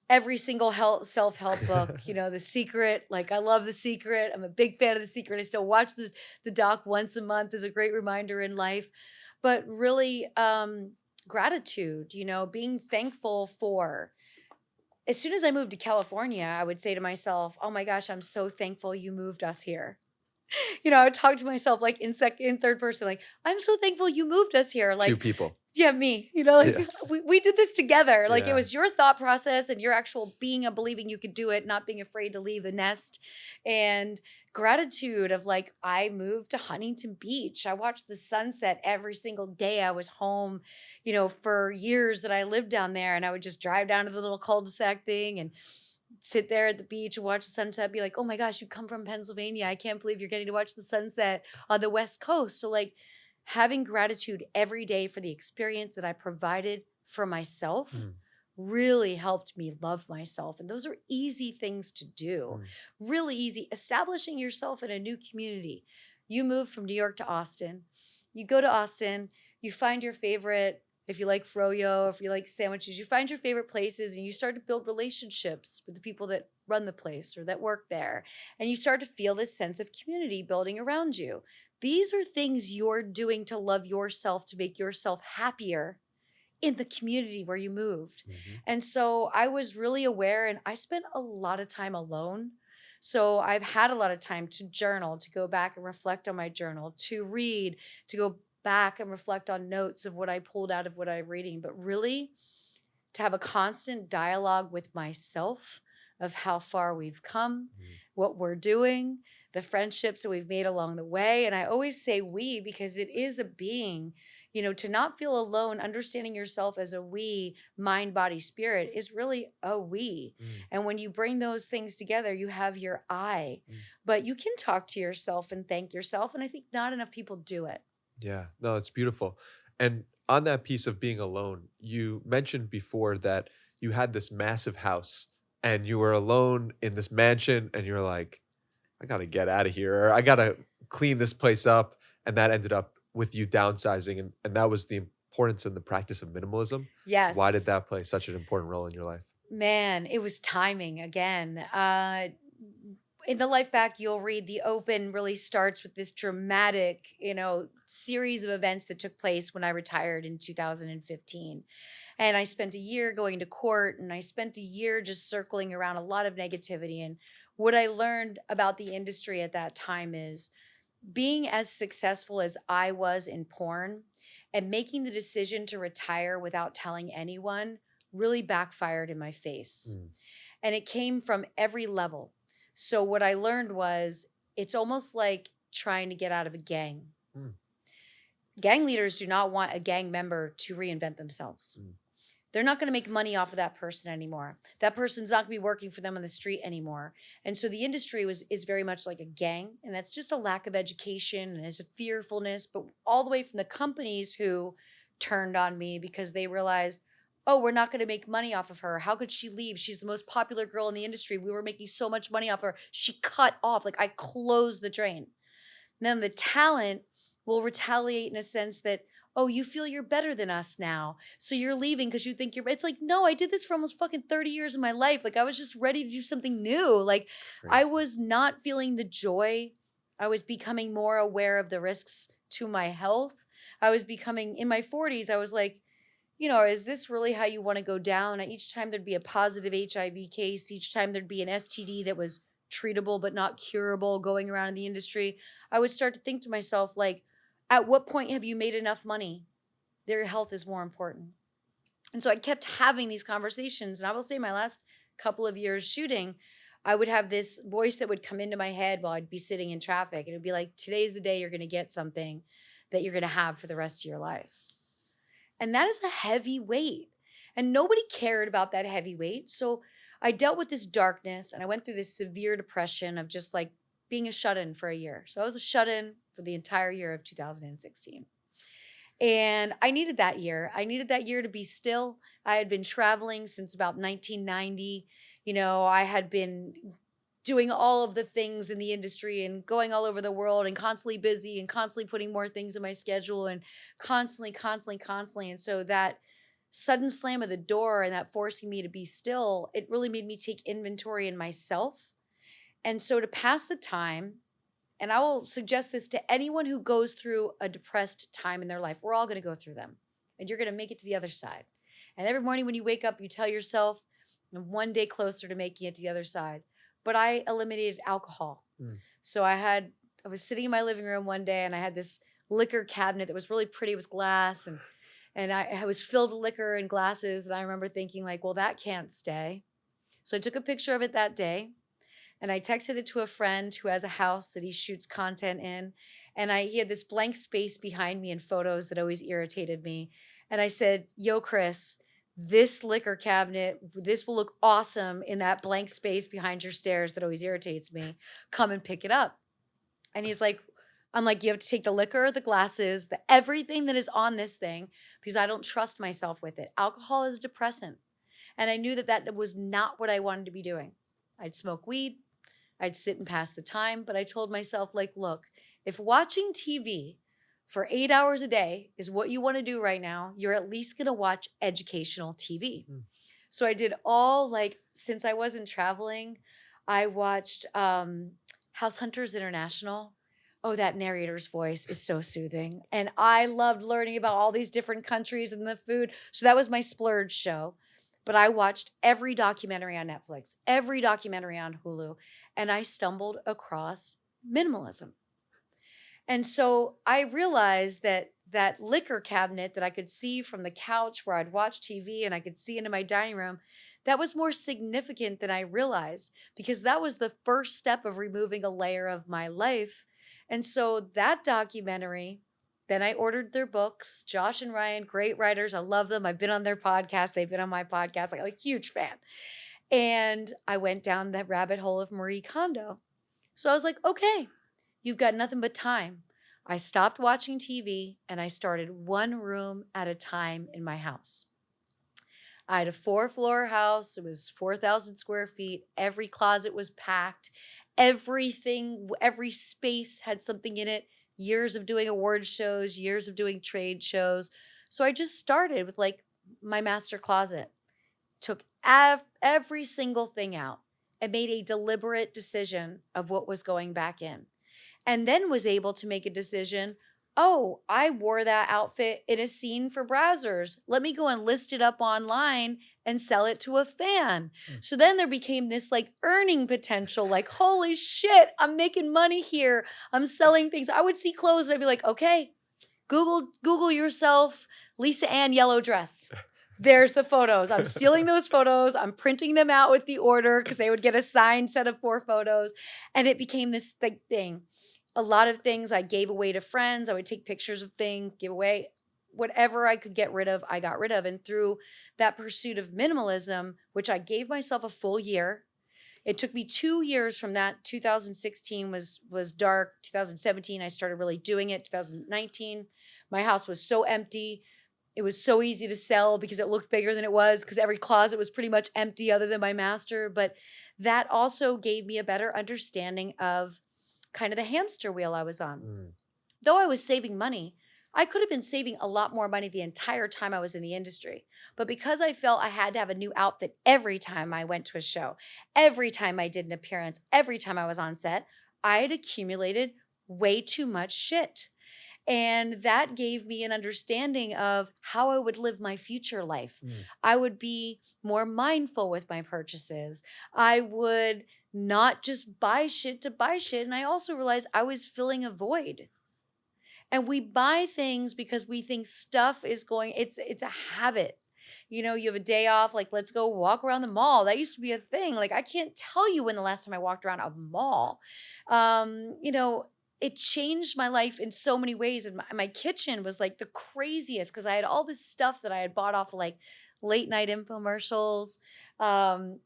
every single self-help book, The Secret. Like, I love The Secret. I'm a big fan of The Secret. I still watch the doc once a month as a great reminder in life. But really, gratitude, being thankful for. As soon as I moved to California, I would say to myself, "Oh my gosh, I'm so thankful you moved us here." I would talk to myself like in third person, like, "I'm so thankful you moved us here." 2 Like, people. yeah, me, like, Yeah. we did this together. Like, it Yeah. was your thought process and your actual being of believing you could do it, not being afraid to leave the nest. And gratitude of, like, I moved to Huntington Beach. I watched the sunset every single day I was home, for years that I lived down there. And I would just drive down to the little cul-de-sac thing and sit there at the beach and watch the sunset, be like, "Oh my gosh, you come from Pennsylvania. I can't believe you're getting to watch the sunset on the West Coast." So, like, having gratitude every day for the experience that I provided for myself Mm. really helped me love myself. And those are easy things to do. Mm. Really easy. Establishing yourself in a new community. You move from New York to Austin. You go to Austin, you find your favorite, if you like froyo, if you like sandwiches, you find your favorite places and you start to build relationships with the people that run the place or that work there. And you start to feel this sense of community building around you. These are things you're doing to love yourself, to make yourself happier in the community where you moved. Mhm. And so I was really aware, and I spent a lot of time alone. So I've had a lot of time to journal, to go back and reflect on my journal, to read, to go back and reflect on notes of what I pulled out of what I'm reading, but really to have a constant dialogue with myself of how far we've come, Mm. what we're doing, the friendships that we've made along the way. And I always say we because it is a being, to not feel alone, understanding yourself as a we, mind, body, spirit is really a we. Mm. And when you bring those things together, you have your I, Mm. but you can talk to yourself and thank yourself. And I think not enough people do it. Yeah. No, it's beautiful. And on that piece of being alone, you mentioned before that you had this massive house and you were alone in this mansion and you're like, I gotta get out of here, or I gotta clean this place up. And that ended up with you downsizing. And that was the importance and the practice of minimalism. Why did Yes. that play such an important role in your life? Man, it was timing again. In the Life Back, you'll read the open really starts with this dramatic, series of events that took place when I retired in 2015. And I spent a year going to court and I spent a year just circling around a lot of negativity. And what I learned about the industry at that time is being as successful as I was in porn and making the decision to retire without telling anyone really backfired in my face. Mm. And it came from every level. So what I learned was it's almost like trying to get out of a gang. Mm. Gang leaders do not want a gang member to reinvent themselves. Mm. They're not going to make money off of that person anymore. That person's not going to be working for them on the street anymore. And so the industry is very much like a gang, and that's just a lack of education and it's a fearfulness, but all the way from the companies who turned on me because they realized, oh, we're not going to make money off of her. How could she leave? She's the most popular girl in the industry. We were making so much money off her. She cut off. Like I closed the drain. And then the talent will retaliate in a sense that, oh, you feel you're better than us now. So you're leaving because you think it's like, no, I did this for almost fucking 30 years of my life. Like I was just ready to do something new. Like I Crazy. was not feeling the joy. I was becoming more aware of the risks to my health. I was becoming in my 40s. I was like, is this really how you want to go down? Each time there'd be a positive HIV case, each time there'd be an STD that was treatable but not curable going around in the industry, I would start to think to myself, like, at what point have you made enough money that your health is more important? And so I kept having these conversations. And I will say, my last couple of years shooting, I would have this voice that would come into my head while I'd be sitting in traffic. And it would be like, today's the day you're going to get something that you're going to have for the rest of your life. And that is a heavy weight. And nobody cared about that heavy weight. So I dealt with this darkness and I went through this severe depression of just like being a shut in for a year. So I was a shut in for the entire year of 2016. And I needed that year. I needed that year to be still. I had been traveling since about 1990. I had been doing all of the things in the industry and going all over the world and constantly busy and constantly putting more things in my schedule and constantly. And so that sudden slam of the door and that forcing me to be still, it really made me take inventory in myself. And so to pass the time, and I will suggest this to anyone who goes through a depressed time in their life, we're all going to go through them and you're going to make it to the other side. And every morning when you wake up, you tell yourself, I'm one day closer to making it to the other side. But I eliminated alcohol. Mm. So I was sitting in my living room one day and I had this liquor cabinet that was really pretty. It was glass and I was filled with liquor and glasses. And I remember thinking like, well, that can't stay. So I took a picture of it that day and I texted it to a friend who has a house that he shoots content in. And he had this blank space behind me in photos that always irritated me. And I said, yo, Chris, this liquor cabinet, this will look awesome in that blank space behind your stairs that always irritates me. Come and pick it up. And I'm like, you have to take the liquor, the glasses, everything that is on this thing because I don't trust myself with it. Alcohol is a depressant. And I knew that was not what I wanted to be doing. I'd smoke weed. I'd sit and pass the time. But I told myself, like, look, if watching TV for 8 hours a day is what you want to do right now, you're at least going to watch educational TV. Mm. So I did since I wasn't traveling, I watched House Hunters International. Oh, that narrator's voice is so soothing. And I loved learning about all these different countries and the food. So that was my splurge show. But I watched every documentary on Netflix, every documentary on Hulu, and I stumbled across minimalism. And so I realized that liquor cabinet that I could see from the couch where I'd watch TV and I could see into my dining room, that was more significant than I realized because that was the first step of removing a layer of my life. And so that documentary, then I ordered their books, Josh and Ryan, great writers. I love them. I've been on their podcast. They've been on my podcast. I'm a huge fan. And I went down that rabbit hole of Marie Kondo. So I was like, okay, you've got nothing but time. I stopped watching TV and I started one room at a time in my house. I had a 4-floor house. It was 4,000 square feet. Every closet was packed. Everything, every space had something in it. Years of doing award shows, years of doing trade shows. So I just started with like my master closet, took every single thing out and made a deliberate decision of what was going back in. And then was able to make a decision, oh, I wore that outfit in a scene for Brazzers. Let me go and list it up online and sell it to a fan. Mm. So then there became this like earning potential, like, holy shit, I'm making money here. I'm selling things. I would see clothes and I'd be like, okay, Google yourself, Lisa Ann yellow dress. There's the photos. I'm stealing those photos. I'm printing them out with the order because they would get a signed set of 4 photos. And it became this thing. A lot of things I gave away to friends. I would take pictures of things, give away whatever I could get rid of, I got rid of. And through that pursuit of minimalism, which I gave myself a full year, it took me 2 years from that. 2016 was dark. 2017 I started really doing it. 2019 my house was so empty. It was so easy to sell because it looked bigger than it was, because every closet was pretty much empty other than my master. But that also gave me a better understanding of kind of the hamster wheel I was on. Mm, Though I was saving money, I could have been saving a lot more money the entire time I was in the industry. But because I felt I had to have a new outfit every time I went to a show, every time I did an appearance, every time I was on set, I had accumulated way too much shit. And that gave me an understanding of how I would live my future life. mm. I would be more mindful with my purchases. I would not just buy shit to buy shit. And I also realized I was filling a void. And we buy things because we think stuff is going, it's a habit. You know, you have a day off, like let's go walk around the mall. That used to be a thing. Like I can't tell you when the last time I walked around a mall. You know, it changed my life in so many ways. And my kitchen was like the craziest because I had all this stuff that I had bought off of like late night infomercials. Um,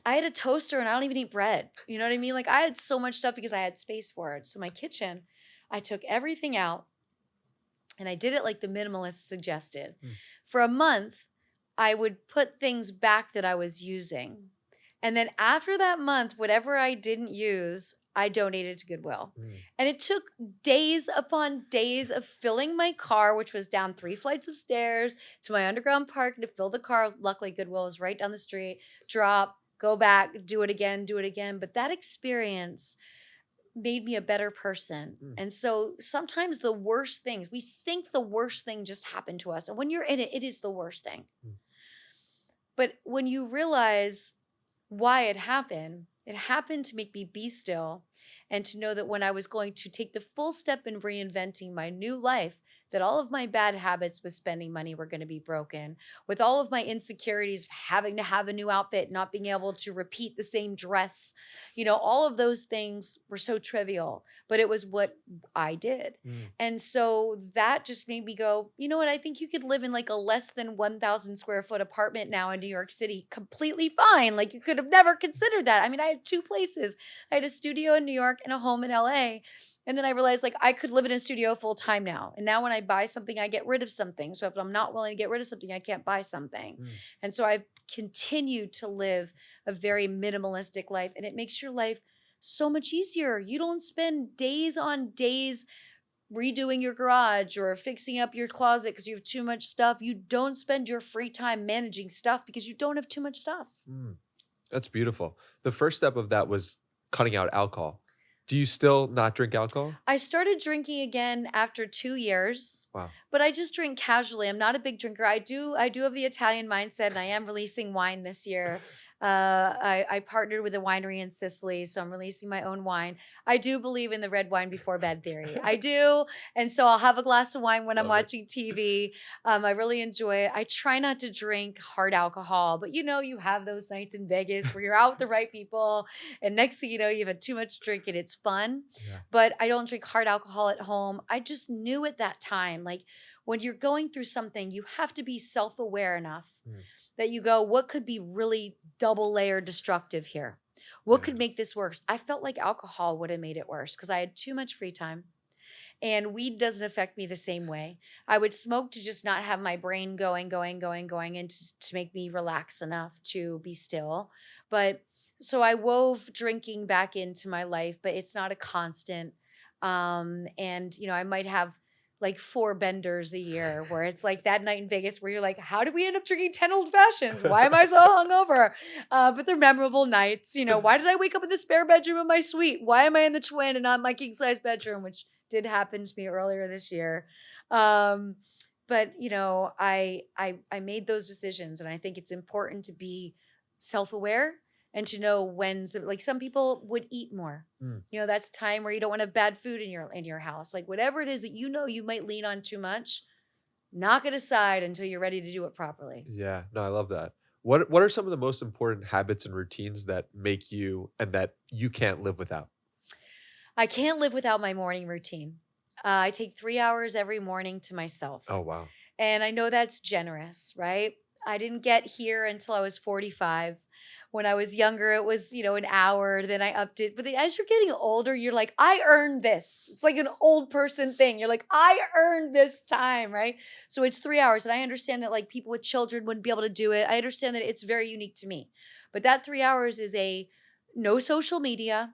I had a toaster and I don't even eat bread. You know what I mean? Like I had so much stuff because I had space for it. So my kitchen, I took everything out and I did it like the minimalist suggested. Mm. For a month, I would put things back that I was using. And then after that month, whatever I didn't use, I donated to Goodwill. Mm. And it took days upon days of filling my car, which was down 3 flights of stairs to my underground park to fill the car. Luckily, Goodwill was right down the street. Drop, go back, do it again, do it again. But that experience made me a better person. Mm. And so sometimes the worst things, we think the worst thing just happened to us. And when you're in it, it is the worst thing. Mm. But when you realize why it happened to make me be still and to know that when I was going to take the full step in reinventing my new life, that all of my bad habits with spending money were going to be broken, with all of my insecurities of having to have a new outfit, not being able to repeat the same dress, you know, all of those things were so trivial, but it was what I did. Mm. And so that just made me go, you know what? I think you could live in like a less than 1,000 square foot apartment now in New York City completely fine. Like you could have never considered that. I mean, I had 2 places. I had a studio in New York and a home in LA. And then I realized like I could live in a studio full time now. And now when I buy something, I get rid of something. So if I'm not willing to get rid of something, I can't buy something. Mm. And so I've continued to live a very minimalistic life. And it makes your life so much easier. You don't spend days on days redoing your garage or fixing up your closet because you have too much stuff. You don't spend your free time managing stuff because you don't have too much stuff. Mm. That's beautiful. The first step of that was cutting out alcohol. Do you still not drink alcohol? I started drinking again after 2 years, Wow. but I just drink casually. I'm not a big drinker. I do have the Italian mindset, and I am releasing wine this year. I partnered with a winery in Sicily, so I'm releasing my own wine. I do believe in the red wine before bed theory. I do, and so I'll have a glass of wine when I'm Love it. watching TV. I really enjoy it. I try not to drink hard alcohol, but you know, you have those nights in Vegas where you're out with the right people, and next thing you know, you've had too much drink and it's fun. Yeah. But I don't drink hard alcohol at home. I just knew at that time, like when you're going through something, you have to be self-aware enough Mm. that you go, what could be really double layer destructive here? What Yeah. could make this worse? I felt like alcohol would have made it worse because I had too much free time. And weed doesn't affect me the same way. I would smoke to just not have my brain going, and to make me relax enough to be still. But so I wove drinking back into my life, but it's not a constant. And you know, I might have like 4 benders a year where it's like that night in Vegas where you're like, how did we end up drinking 10 old fashions? Why am I so hungover? But they're memorable nights. You know, why did I wake up in the spare bedroom of my suite? Why am I in the twin and not my king size bedroom, which did happen to me earlier this year. But you know, I made those decisions, and I think it's important to be self-aware and to know when like some people would eat more. Mm. You know, that's time where you don't want to have bad food in your house. Like whatever it is that you know you might lean on too much, knock it aside until you're ready to do it properly. Yeah. No, I love that. What are some of the most important habits and routines that make you and that you can't live without? I can't live without my morning routine. I take 3 hours every morning to myself. Oh, wow. And I know that's generous, right? I didn't get here until I was 45. When I was younger, it was, an hour, then I upped it. But then as you're getting older, you're like, I earned this. It's like an old person thing. You're like, I earned this time, right? So it's 3 hours. And I understand that like people with children wouldn't be able to do it. I understand that it's very unique to me. But that 3 hours is a no social media,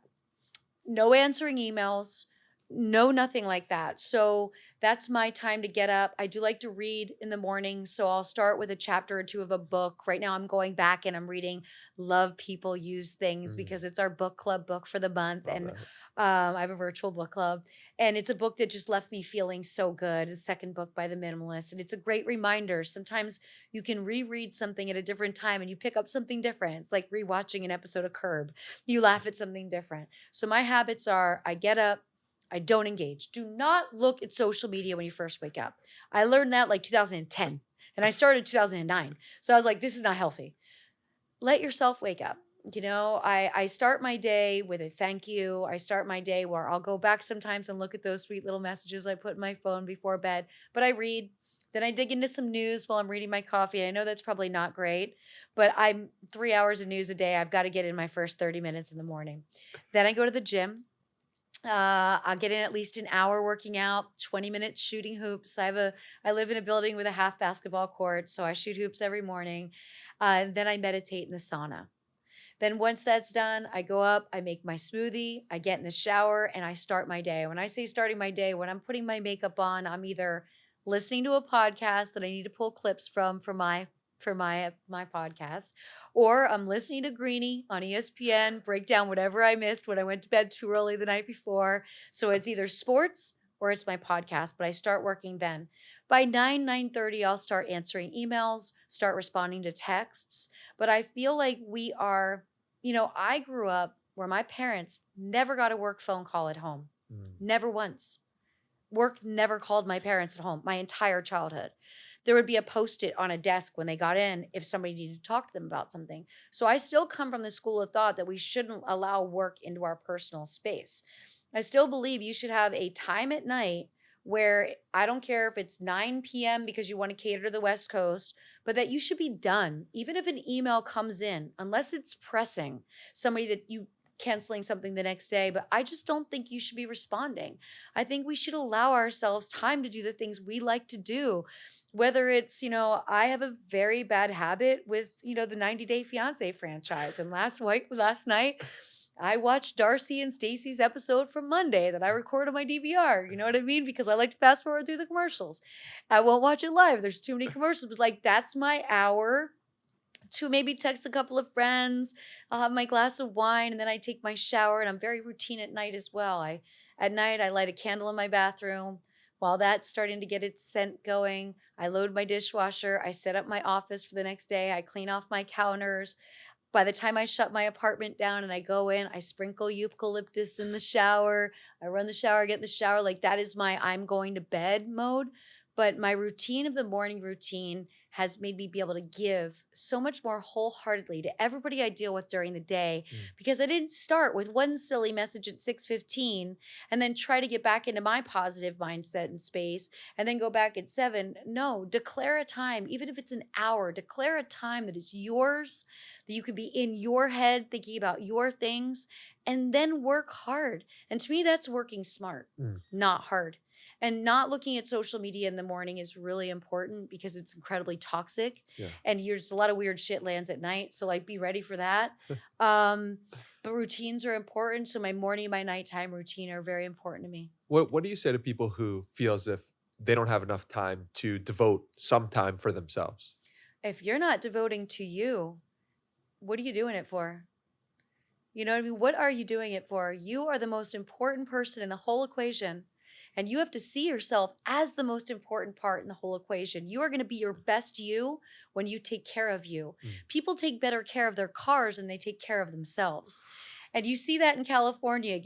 no answering emails, no nothing like that. So that's my time to get up. I do like to read in the morning. So I'll start with a chapter or two of a book. Right now, I'm going back and I'm reading Love People Use Things Mm, because it's our book club book for the month. love And that. I have a virtual book club. And it's a book that just left me feeling so good. The second book by the minimalist. And it's a great reminder. Sometimes you can reread something at a different time and you pick up something different. It's like rewatching an episode of Curb. You laugh at something different. So my habits are I get up, I don't engage. Do not look at social media when you first wake up. I learned that like 2010 and I started in 2009. So I was like, this is not healthy. Let yourself wake up. I start my day with a thank you. I start my day where I'll go back sometimes and look at those sweet little messages I put in my phone before bed, but I read. Then I dig into some news while I'm reading my coffee. And I know that's probably not great, but I'm 3 hours of news a day. I've got to get in my first 30 minutes in the morning. Then I go to the gym. I'll get in at least an hour working out, 20 minutes shooting hoops. I live in a building with a half basketball court, so I shoot hoops every morning. And then I meditate in the sauna. Then once that's done, I go up, I make my smoothie, I get in the shower, and I start my day. When I say starting my day, when I'm putting my makeup on, I'm either listening to a podcast that I need to pull clips from for my podcast, or I'm listening to Greenie on ESPN, break down whatever I missed when I went to bed too early the night before. So it's either sports or it's my podcast, but I start working then. By 9:30, I'll start answering emails, start responding to texts. But I feel like I grew up where my parents never got a work phone call at home. Mm, Never once. Work never called my parents at home my entire childhood. There would be a post-it on a desk when they got in if somebody needed to talk to them about something. So I still come from the school of thought that we shouldn't allow work into our personal space. I still believe you should have a time at night where I don't care if it's 9 p.m. because you want to cater to the West Coast, but that you should be done. Even if an email comes in, unless it's pressing, somebody that you canceling something the next day, but I just don't think you should be responding. I think we should allow ourselves time to do the things we like to do. Whether it's, I have a very bad habit with, the 90 Day Fiance franchise. And last night, I watched Darcy and Stacy's episode from Monday that I record on my DVR. You know what I mean? Because I like to fast forward through the commercials. I won't watch it live. There's too many commercials, but like that's my hour to maybe text a couple of friends. I'll have my glass of wine and then I take my shower and I'm very routine at night as well. At night I light a candle in my bathroom. While that's starting to get its scent going, I load my dishwasher. I set up my office for the next day. I clean off my counters. By the time I shut my apartment down and I go in, I sprinkle eucalyptus in the shower. I run the shower, get in the shower. Like that is my I'm going to bed mode. But my routine of the morning routine has made me be able to give so much more wholeheartedly to everybody I deal with during the day mm. because I didn't start with one silly message at 6:15 and then try to get back into my positive mindset and space and then go back at 7. No, declare a time, even if it's an hour, declare a time that is yours, that you could be in your head thinking about your things and then work hard. And to me, that's working smart, Mm, not hard. And not looking at social media in the morning is really important because it's incredibly toxic yeah. and there's a lot of weird shit lands at night. So like be ready for that. Um, but routines are important. So my morning and my nighttime routine are very important to me. What do you say to people who feel as if they don't have enough time to devote some time for themselves? If you're not devoting to you, what are you doing it for? You know what I mean? What are you doing it for? You are the most important person in the whole equation. And you have to see yourself as the most important part in the whole equation. You are going to be your best you when you take care of you. Mm. People take better care of their cars than they take care of themselves. And you see that in California,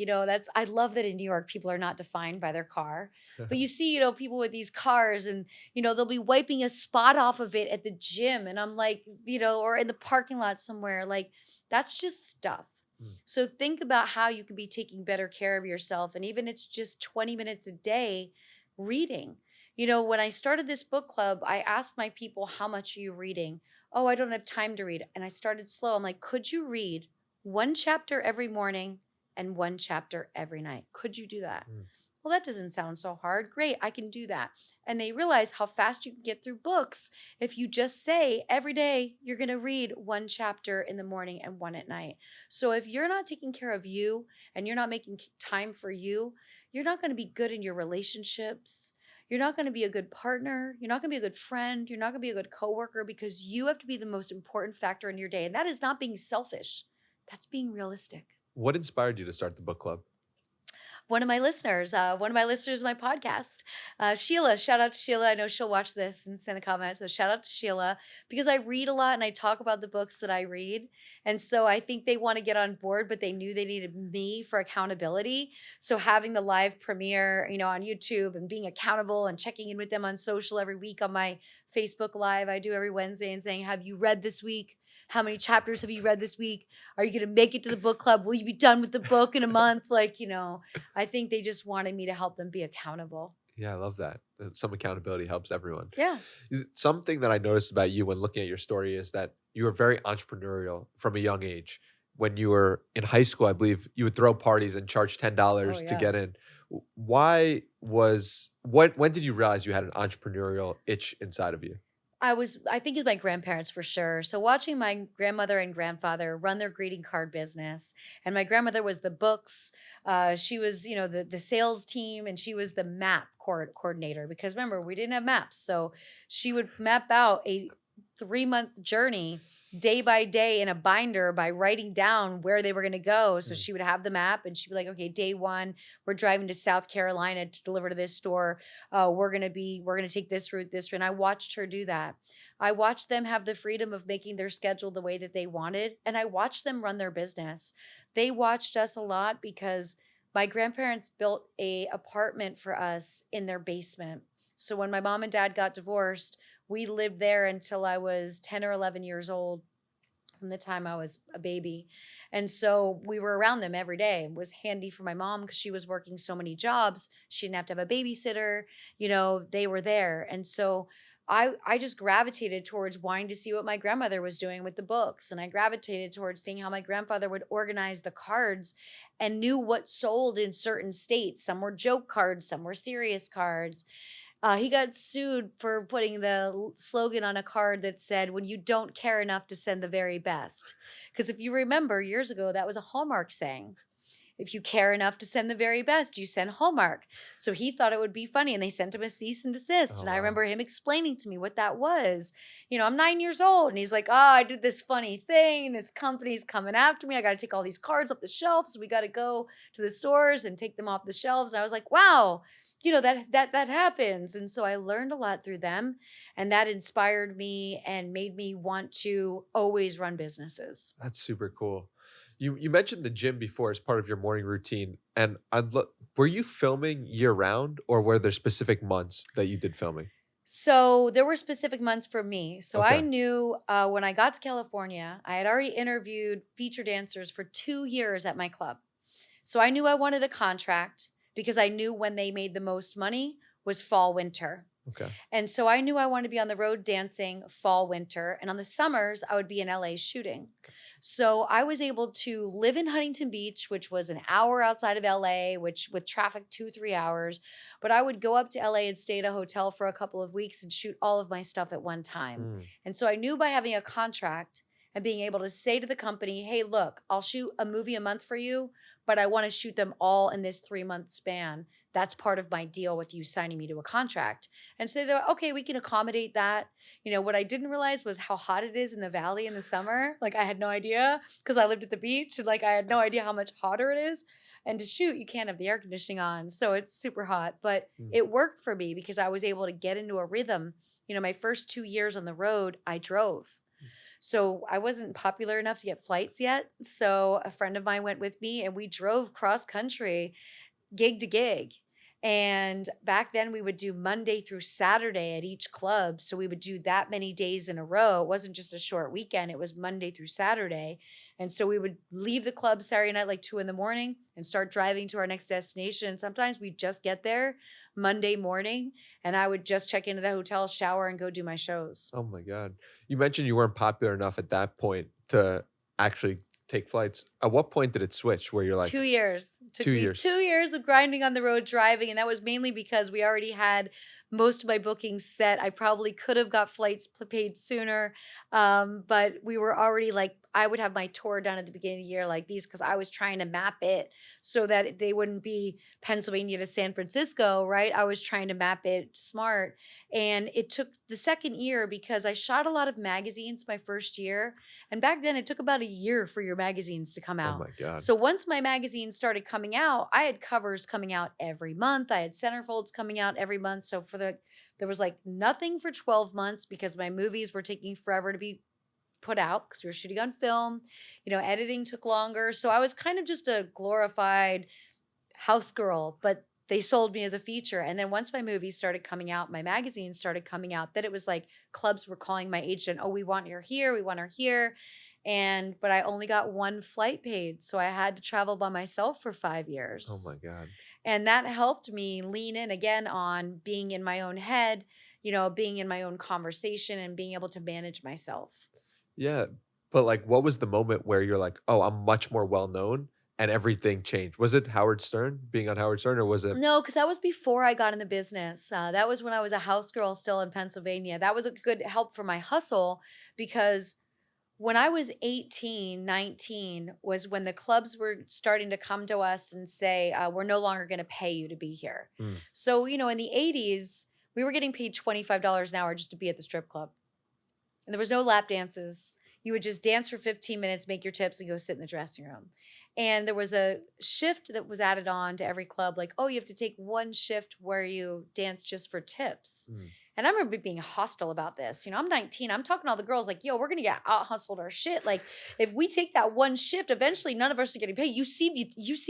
I love that in New York, people are not defined by their car. But you see, people with these cars and, they'll be wiping a spot off of it at the gym. And I'm like, or in the parking lot somewhere, like that's just stuff. Mm. So think about how you can be taking better care of yourself. And even it's just 20 minutes a day reading. When I started this book club, I asked my people, how much are you reading? Oh, I don't have time to read. And I started slow. I'm like, could you read one chapter every morning and one chapter every night? Could you do that? Mm. Well, that doesn't sound so hard. Great, I can do that. And they realize how fast you can get through books if you just say every day you're going to read one chapter in the morning and one at night. So if you're not taking care of you and you're not making time for you, you're not going to be good in your relationships. You're not going to be a good partner. You're not going to be a good friend. You're not going to be a good coworker because you have to be the most important factor in your day. And that is not being selfish. That's being realistic. What inspired you to start the book club? One of my listeners of my podcast, Sheila. Shout out to Sheila. I know she'll watch this and send a comment. So shout out to Sheila because I read a lot and I talk about the books that I read. And so I think they want to get on board, but they knew they needed me for accountability. So having the live premiere, on YouTube and being accountable and checking in with them on social every week on my Facebook Live, I do every Wednesday and saying, have you read this week? How many chapters have you read this week? Are you going to make it to the book club? Will you be done with the book in a month? I think they just wanted me to help them be accountable. Yeah, I love that. Some accountability helps everyone. Yeah. Something that I noticed about you when looking at your story is that you were very entrepreneurial from a young age. When you were in high school, I believe you would throw parties and charge Oh, $10 to yeah. get in. Why was when did you realize you had an entrepreneurial itch inside of you? I think it's my grandparents for sure. So watching my grandmother and grandfather run their greeting card business, and my grandmother was the books. She was, the sales team, and she was the map coordinator because remember we didn't have maps, so she would map out a 3-month journey day by day in a binder by writing down where they were going to go. So Mm. she would have the map, and she'd be like, "Okay, day one, we're driving to South Carolina to deliver to this store. We're gonna take this route, this route." And I watched her do that. I watched them have the freedom of making their schedule the way that they wanted, and I watched them run their business. They watched us a lot because my grandparents built a apartment for us in their basement. So when my mom and dad got divorced, we lived there until I was 10 or 11 years old, from the time I was a baby. And so we were around them every day. It was handy for my mom because she was working so many jobs. She didn't have to have a babysitter. They were there. And so I just gravitated towards wanting to see what my grandmother was doing with the books. And I gravitated towards seeing how my grandfather would organize the cards and knew what sold in certain states. Some were joke cards, some were serious cards. He got sued for putting the slogan on a card that said, "When you don't care enough to send the very best." Because if you remember years ago, that was a Hallmark saying. If you care enough to send the very best, you send Hallmark. So he thought it would be funny and they sent him a cease and desist. Oh, And I wow. remember him explaining to me what that was. I'm 9 years old. And he's like, "Oh, I did this funny thing. This company's coming after me. I got to take all these cards off the shelf. So we got to go to the stores and take them off the shelves." And I was like, wow, that happens. And so I learned a lot through them. And that inspired me and made me want to always run businesses. That's super cool. You mentioned the gym before as part of your morning routine, and were you filming year round, or were there specific months that you did filming? So there were specific months for me. So I Okay. knew when I got to California, I had already interviewed feature dancers for 2 years at my club. So I knew I wanted a contract because I knew when they made the most money was fall, winter. Okay. And so I knew I wanted to be on the road dancing fall, winter. And on the summers, I would be in LA shooting. So I was able to live in Huntington Beach, which was an hour outside of LA, which with traffic, 2, 3 hours. But I would go up to LA and stay at a hotel for a couple of weeks and shoot all of my stuff at one time. Mm. And so I knew by having a contract and being able to say to the company, "Hey, look, I'll shoot a movie a month for you, but I want to shoot them all in this 3-month span. That's part of my deal with you signing me to a contract." And so they're like, "Okay, we can accommodate that." What I didn't realize was how hot it is in the valley in the summer. Like I had no idea because I lived at the beach and like I had no idea how much hotter it is. And to shoot, you can't have the air conditioning on. So it's super hot. But Mm. it worked for me because I was able to get into a rhythm. My first 2 years on the road, I drove. So I wasn't popular enough to get flights yet. So a friend of mine went with me and we drove cross country, gig to gig. And back then we would do Monday through Saturday at each club. So we would do that many days in a row. It wasn't just a short weekend, it was Monday through Saturday. And so we would leave the club Saturday night like 2 in the morning and start driving to our next destination. And sometimes we'd just get there Monday morning and I would just check into the hotel, shower, and go do my shows. Oh my god. You mentioned you weren't popular enough at that point to actually take flights. At what point did it switch where you're like 2 years. Took 2 me years? 2 years of grinding on the road driving, and that was mainly because we already had most of my bookings set. I probably could have got flights paid sooner, but we were already like I would have my tour done at the beginning of the year like these because I was trying to map it so that they wouldn't be Pennsylvania to San Francisco, right? I was trying to map it smart, and it took the second year because I shot a lot of magazines my first year, and back then it took about a year for your magazines to come Oh out. my god. So once my magazine started coming out, I had covers coming out every month. I had centerfolds coming out every month. So there was like nothing for 12 months because my movies were taking forever to be put out because we were shooting on film. Editing took longer. So I was kind of just a glorified house girl, but they sold me as a feature. And then once my movies started coming out, my magazines started coming out, that it was like clubs were calling my agent, "Oh, we want her here, we want her here." But I only got one flight paid. So I had to travel by myself for 5 Oh my years. god. And that helped me lean in again on being in my own head, being in my own conversation and being able to manage myself. Yeah, but, like, what was the moment where you're like, "Oh, I'm much more well known," and everything changed? Was it Howard Stern? Being on Howard Stern, or was it No, because that was before I got in the business. That was when I was a house girl still in Pennsylvania. That was a good help for my hustle because when I was 18, 19 was when the clubs were starting to come to us and say, we're no longer going to pay you to be here. Mm, So, in the 80s, we were getting paid $25 an hour just to be at the strip club. And there was no lap dances. You would just dance for 15 minutes, make your tips, and go sit in the dressing room. And there was a shift that was added on to every club, like, oh, you have to take one shift where you dance just for tips. mm. And I remember being hostile about this. I'm 19. I'm talking to all the girls like, yo, we're gonna get out hustled our shit. Like, if we take that one shift, eventually none of us are getting paid. You see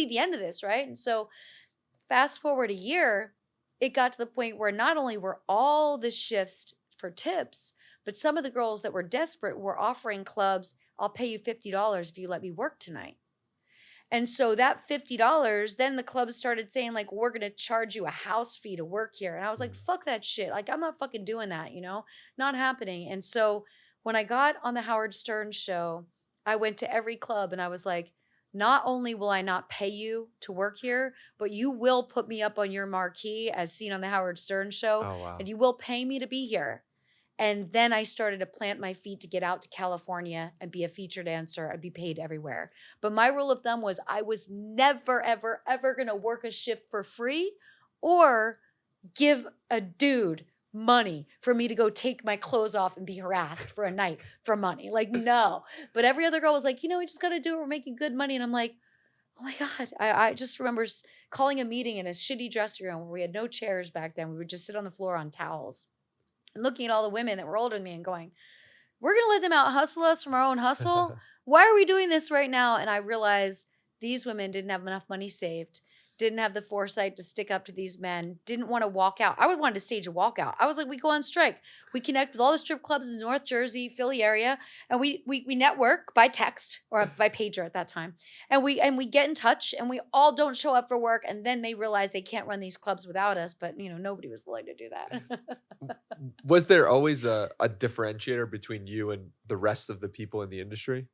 the end of this, right? And so fast forward a year, it got to the point where not only were all the shifts for tips, but some of the girls that were desperate were offering clubs, I'll pay you $50 if you let me work tonight. And so that $50, then the club started saying, like, we're going to charge you a house fee to work here. And I was like, Mm. fuck that shit. Like, I'm not fucking doing that, not happening. And so when I got on the Howard Stern show, I went to every club and I was like, not only will I not pay you to work here, but you will put me up on your marquee as seen on the Howard Stern show, Oh, and wow. you will pay me to be here. And then I started to plant my feet to get out to California and be a feature dancer and be paid everywhere. But my rule of thumb was I was never, ever, ever going to work a shift for free or give a dude money for me to go take my clothes off and be harassed for a night for money. Like, no. But every other girl was like, we just got to do it. We're making good money. And I'm like, oh my God. I just remember calling a meeting in a shitty dressing room where we had no chairs back then. We would just sit on the floor on towels and looking at all the women that were older than me and going, we're going to let them out hustle us from our own hustle. Why are we doing this right now? And I realized these women didn't have enough money saved, didn't have the foresight to stick up to these men, didn't want to walk out. I would want to stage a walkout. I was like, we go on strike. We connect with all the strip clubs in the North Jersey, Philly area, and we network by text or by pager at that time. And we get in touch and we all don't show up for work. And then they realize they can't run these clubs without us. But nobody was willing to do that. Was there always a differentiator between you and the rest of the people in the industry?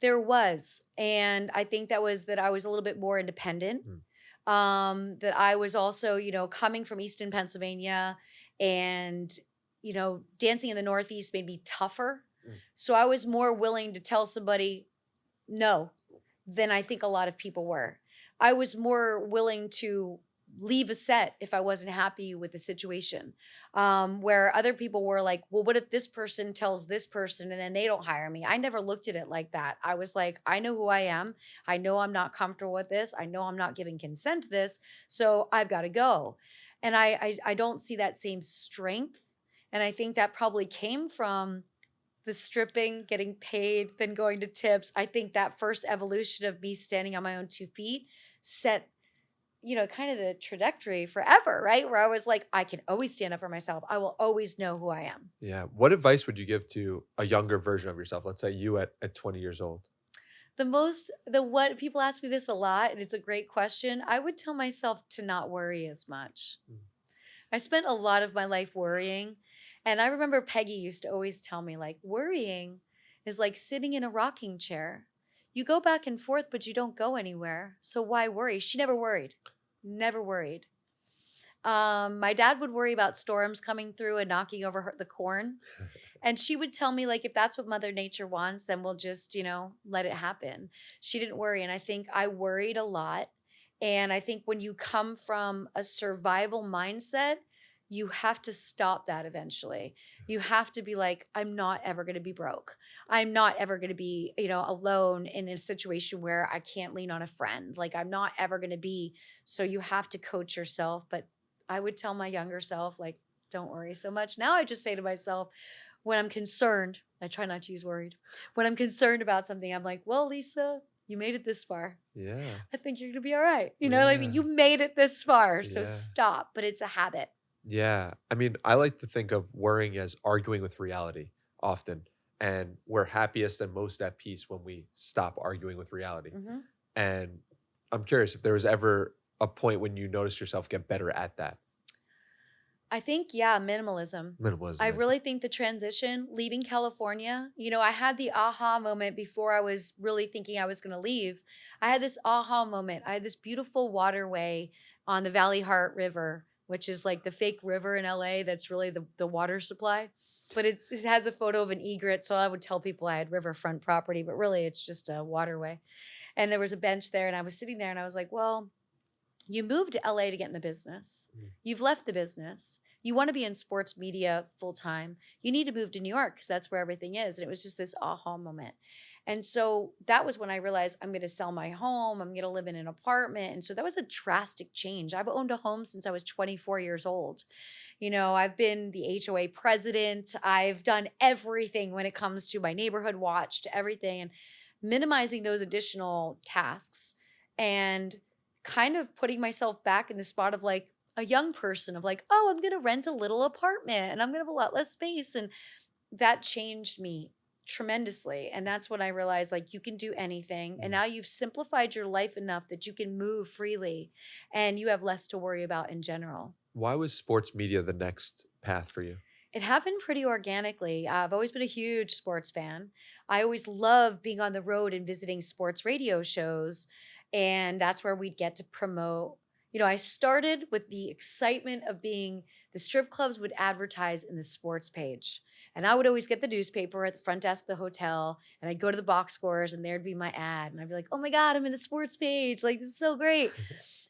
There was, and I think that was that I was a little bit more independent. Mm, That I was also, coming from Easton, Pennsylvania, and dancing in the Northeast made me tougher. mm. So I was more willing to tell somebody no than I think a lot of people were. I was more willing to leave a set if I wasn't happy with the situation. Where other people were like, well, what if this person tells this person and then they don't hire me? I never looked at it like that. I was like, I know who I am. I know I'm not comfortable with this. I know I'm not giving consent to this. So I've got to go. And I don't see that same strength. And I think that probably came from the stripping, getting paid, then going to tips. I think that first evolution of me standing on my own 2 feet set kind of the trajectory forever, right? Where I was like, I can always stand up for myself. I will always know who I am. Yeah. What advice would you give to a younger version of yourself? Let's say you at 20 years old. The what people ask me this a lot, and it's a great question. I would tell myself to not worry as much. Mm. I spent a lot of my life worrying. And I remember Peggy used to always tell me, like, worrying is like sitting in a rocking chair. You go back and forth, but you don't go anywhere. So why worry? She never worried. Never worried. My dad would worry about storms coming through and knocking over the corn. And she would tell me, like, if that's what Mother Nature wants, then we'll just, let it happen. She didn't worry. And I think I worried a lot. And I think when you come from a survival mindset, you have to stop that eventually. You have to be like, I'm not ever going to be broke. I'm not ever going to be, alone in a situation where I can't lean on a friend. Like, I'm not ever going to be. So you have to coach yourself. But I would tell my younger self, like, don't worry so much. Now I just say to myself, when I'm concerned, I try not to use worried. When I'm concerned about something, I'm like, well, Lisa, you made it this far. Yeah. I think you're going to be all right. You know what I mean? Yeah. You made it this far. So Yeah. stop. But it's a habit. Yeah. I mean, I like to think of worrying as arguing with reality often. And we're happiest and most at peace when we stop arguing with reality. Mhm. And I'm curious if there was ever a point when you noticed yourself get better at that. I think, yeah, minimalism. Minimalism. I I see. really think the transition, leaving California, I had the aha moment before I was really thinking I was going to leave. I had this aha moment. I had this beautiful waterway on the Valley Heart River, which is like the fake river in LA that's really the water supply. But it has a photo of an egret. So I would tell people I had riverfront property, but really it's just a waterway. And there was a bench there, and I was sitting there and I was like, well, you moved to LA to get in the business. Mm. You've left the business. You want to be in sports media full time. You need to move to New York because that's where everything is. And it was just this aha moment. And so that was when I realized I'm going to sell my home. I'm going to live in an apartment. And so that was a drastic change. I've owned a home since I was 24 years old. I've been the HOA president. I've done everything when it comes to my neighborhood watch, to everything, and minimizing those additional tasks and kind of putting myself back in the spot of like a young person of like, oh, I'm going to rent a little apartment and I'm going to have a lot less space. And that changed me tremendously. And that's when I realized like you can do anything. And Mm. now you've simplified your life enough that you can move freely and you have less to worry about in general. Why was sports media the next path for you? It happened pretty organically. I've always been a huge sports fan. I always loved being on the road and visiting sports radio shows. And that's where we'd get to promote. I started with the excitement of being the strip clubs would advertise in the sports page. And I would always get the newspaper at the front desk of the hotel. And I'd go to the box scores and there'd be my ad. And I'd be like, oh my God, I'm in the sports page. Like, this is so great.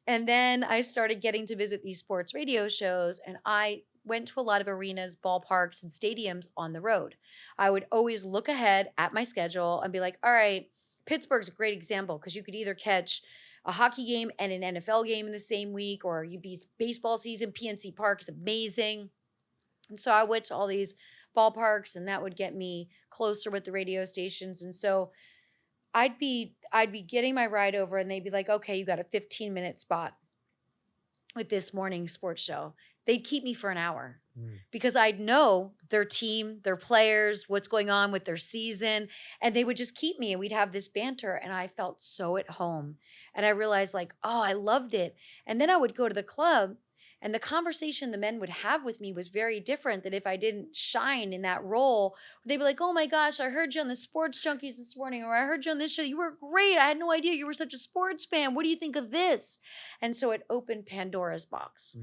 And then I started getting to visit these sports radio shows. And I went to a lot of arenas, ballparks, and stadiums on the road. I would always look ahead at my schedule and be like, all right, Pittsburgh's a great example because you could either catch a hockey game and an NFL game in the same week, or you beat baseball season. PNC Park is amazing. And so I went to all these ballparks and that would get me closer with the radio stations. And so I'd be getting my ride over and they'd be like, okay, you got a 15-minute spot with this morning sports show. They'd keep me for an hour because I'd know their team, their players, what's going on with their season, and they would just keep me and we'd have this banter and I felt so at home. And I realized like, oh, I loved it. And then I would go to the club and the conversation the men would have with me was very different than if I didn't shine in that role. They'd be like, oh my gosh, I heard you on the Sports Junkies this morning, or I heard you on this show. You were great. I had no idea you were such a sports fan. What do you think of this? And so it opened Pandora's box.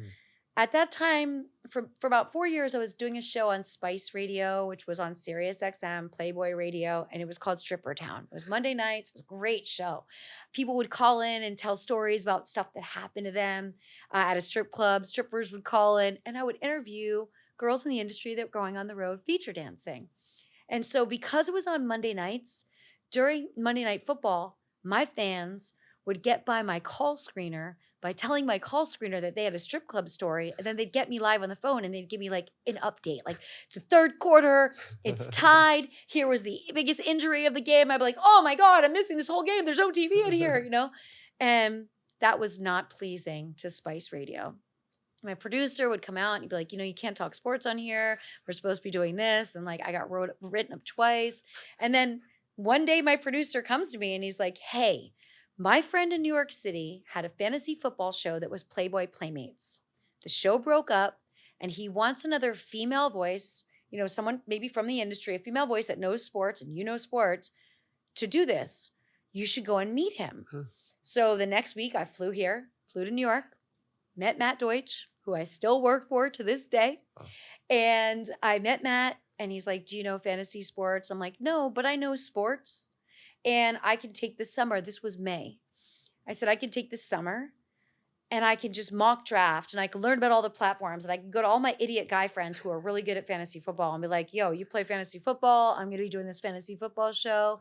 At that time, for about 4 years, I was doing a show on Spice Radio, which was on Sirius XM, Playboy Radio, and it was called Stripper Town. It was Monday nights. It was a great show. People would call in and tell stories about stuff that happened to them at a strip club. Strippers would call in, and I would interview girls in the industry that were going on the road feature dancing. And so because it was on Monday nights, during Monday Night Football, my fans would get by my call screener by telling my call screener that they had a strip club story, and then they'd get me live on the phone and they'd give me like an update. Like, it's the third quarter, it's tied. Here was the biggest injury of the game. I'd be like, oh my God, I'm missing this whole game. There's no TV in here, And that was not pleasing to Spice Radio. My producer would come out and he'd be like, you can't talk sports on here. We're supposed to be doing this. And like I got written up twice. And then one day my producer comes to me and he's like, hey, my friend in New York City had a fantasy football show that was Playboy Playmates. The show broke up and he wants another female voice, someone maybe from the industry, a female voice that knows sports and sports to do this. You should go and meet him. So the next week I flew to New York, met Matt Deutsch, who I still work for to this day. Oh. And I met Matt and he's like, do you know fantasy sports? I'm like, no, but I know sports and I can take the summer. This was May. I said, I can take the summer and I can just mock draft and I can learn about all the platforms and I can go to all my idiot guy friends who are really good at fantasy football and be like, yo, you play fantasy football. I'm going to be doing this fantasy football show.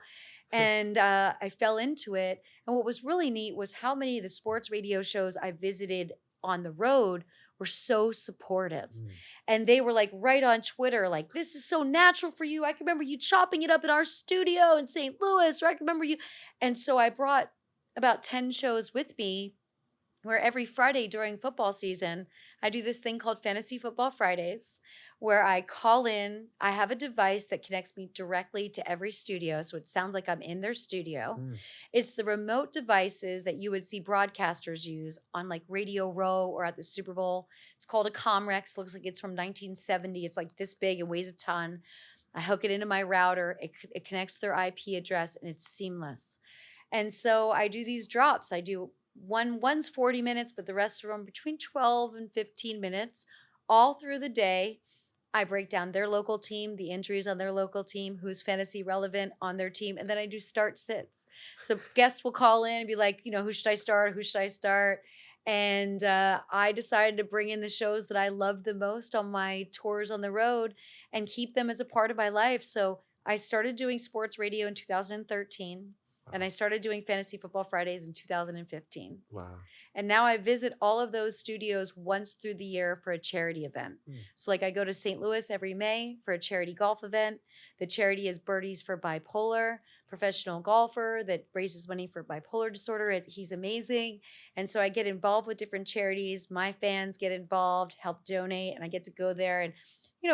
And I fell into it. And what was really neat was how many of the sports radio shows I visited on the road were so supportive. And they were like right on Twitter, like, this is so natural for you. I can remember you chopping it up in our studio in St. Louis, or I can remember you. And so I brought about 10 shows with me where every Friday during football season, I do this thing called Fantasy Football Fridays, where I call in. I have a device that connects me directly to every studio, so it sounds like I'm in their studio. It's the remote devices that you would see broadcasters use on like Radio Row or at the Super Bowl. It's called a Comrex. Looks like it's from 1970. It's like this big. It weighs a ton. I hook it into my router. It connects to their IP address, and it's seamless. And so I do these drops. I do one's 40 minutes, but the rest of them between 12 and 15 minutes all through the day. I break down their local team, the injuries on their local team, who's fantasy relevant on their team. And then I do start sits. So guests will call in and be like, who should I start? Who should I start? And I decided to bring in the shows that I loved the most on my tours on the road and keep them as a part of my life. So I started doing sports radio in 2013. And I started doing Fantasy Football Fridays in 2015. Wow. And now I visit all of those studios once through the year for a charity event. So like I go to St. Louis every May for a charity golf event. The charity is Birdies for Bipolar, professional golfer that raises money for bipolar disorder. He's amazing. And so I get involved with different charities. My fans get involved, help donate, and I get to go there and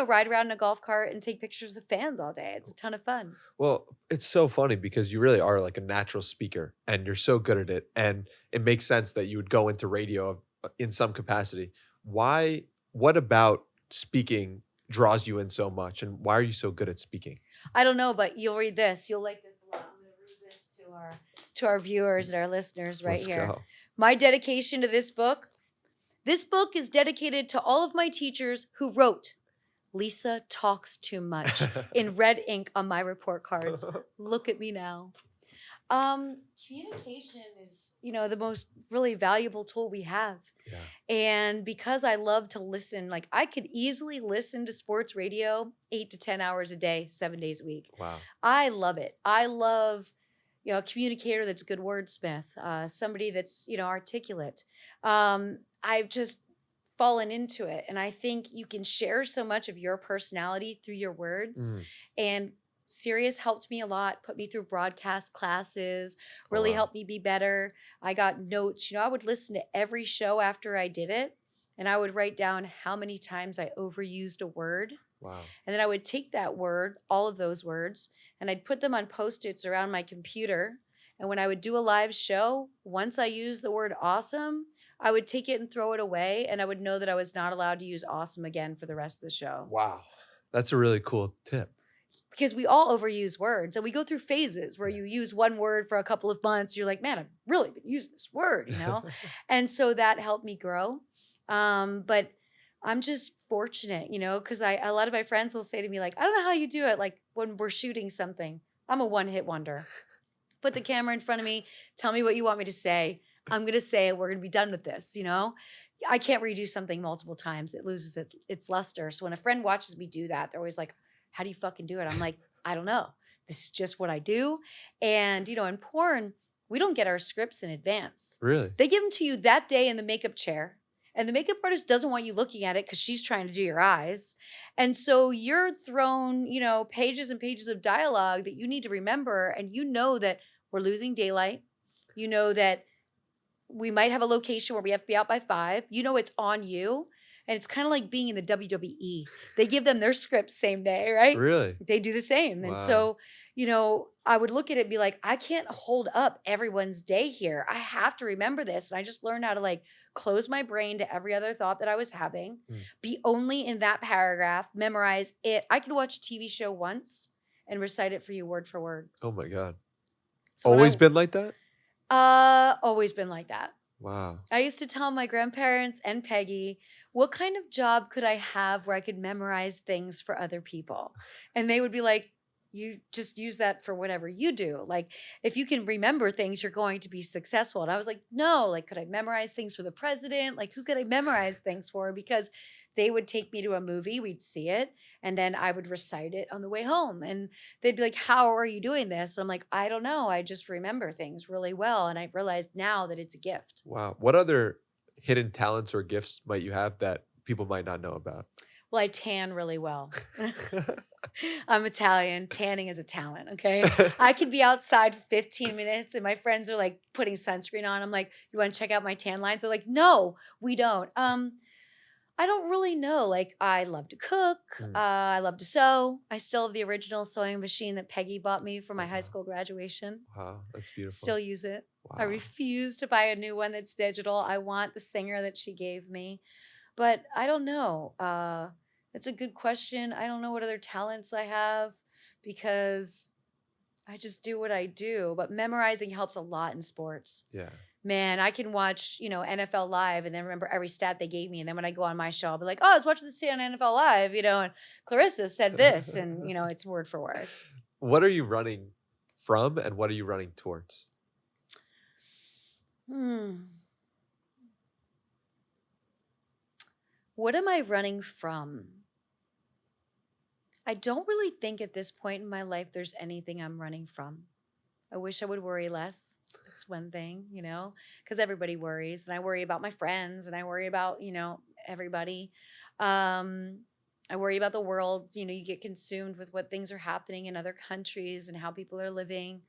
ride around in a golf cart and take pictures with fans all day. It's a ton of fun. Well, it's so funny because you really are like a natural speaker and you're so good at it. And it makes sense that you would go into radio in some capacity. What about speaking draws you in so much? And why are you so good at speaking? I don't know, but you'll read this. You'll like this a lot. I'm going to read this to our viewers and our listeners right here. Go. My dedication to this book. This book is dedicated to all of my teachers who wrote Lisa talks too much in red ink on my report cards. Look at me now. Communication is, the most really valuable tool we have. Yeah. And because I love to listen, like I could easily listen to sports radio 8 to 10 hours a day, 7 days a week. Wow. I love it. I love, a communicator that's a good wordsmith, somebody that's, articulate. I've just fallen into it. And I think you can share so much of your personality through your words. And Sirius helped me a lot, put me through broadcast classes, really helped me be better. I got notes. I would listen to every show after I did it. And I would write down how many times I overused a word. Wow. And then I would take that word, all of those words, and I'd put them on Post-its around my computer. And when I would do a live show, once I used the word awesome, I would take it and throw it away, and I would know that I was not allowed to use awesome again for the rest of the show. Wow. That's a really cool tip. Because we all overuse words, and we go through phases where you use one word for a couple of months. You're like, man, I've really been using this word, And so that helped me grow. But I'm just fortunate, because a lot of my friends will say to me, like, I don't know how you do it. Like when we're shooting something, I'm a one-hit wonder. Put the camera in front of me. Tell me what you want me to say. I'm going to say it. We're going to be done with this, I can't redo something multiple times. It loses its luster. So when a friend watches me do that, they're always like, how do you fucking do it? I'm like, I don't know. This is just what I do. And, in porn, we don't get our scripts in advance. Really? They give them to you that day in the makeup chair. And the makeup artist doesn't want you looking at it because she's trying to do your eyes. And so you're thrown, pages and pages of dialogue that you need to remember. And that we're losing daylight. That We might have a location where we have to be out by 5. You know it's on you, and it's kinda like being in the WWE. They give them their script same day, right? Really? They do the same, and Wow. so, I would look at it and be like, "I can't hold up everyone's day here. I have to remember this," and I just learned how to, like, close my brain to every other thought that I was having, Mm. be only in that paragraph, memorize it. I could watch a TV show once and recite it for you word for word. Oh my god. So when Always been like that? always been like that. Wow. I used to tell my grandparents and Peggy, what kind of job could I have where I could memorize things for other people? And they would be like, you just use that for whatever you do. Like, if you can remember things, you're going to be successful. And I was like, no, like, could I memorize things for the president? Like, who could I memorize things for? Because they would take me to a movie, we'd see it, and then I would recite it on the way home. And they'd be like, how are you doing this? I'm like, I don't know. I just remember things really well. And I've realized now that it's a gift. Wow. What other hidden talents or gifts might you have that people might not know about? Well, I tan really well. I'm Italian. Tanning is a talent, okay? I could be outside for 15 minutes and my friends are like putting sunscreen on. I'm like, "You want to check out my tan lines?" They're like, "No, we don't." I don't really know. Like, I love to cook. Mm. I love to sew. I still have the original sewing machine that Peggy bought me for Oh, my high wow. school graduation. Wow, that's beautiful. Still use it. I Wow. refuse to buy a new one that's digital. I want the singer that she gave me. But I don't know. It's a good question. I don't know what other talents I have because I just do what I do. But memorizing helps a lot in sports. Yeah. Man, I can watch, NFL Live and then remember every stat they gave me. And then when I go on my show, I'll be like, oh, I was watching this today on NFL Live, and Clarissa said this. And, it's word for word. What are you running from and what are you running towards? Hmm. What am I running from? I don't really think at this point in my life there's anything I'm running from. I wish I would worry less. That's one thing, because everybody worries. And I worry about my friends and I worry about, everybody. Um, I worry about the world. You get consumed with what things are happening in other countries and how people are living.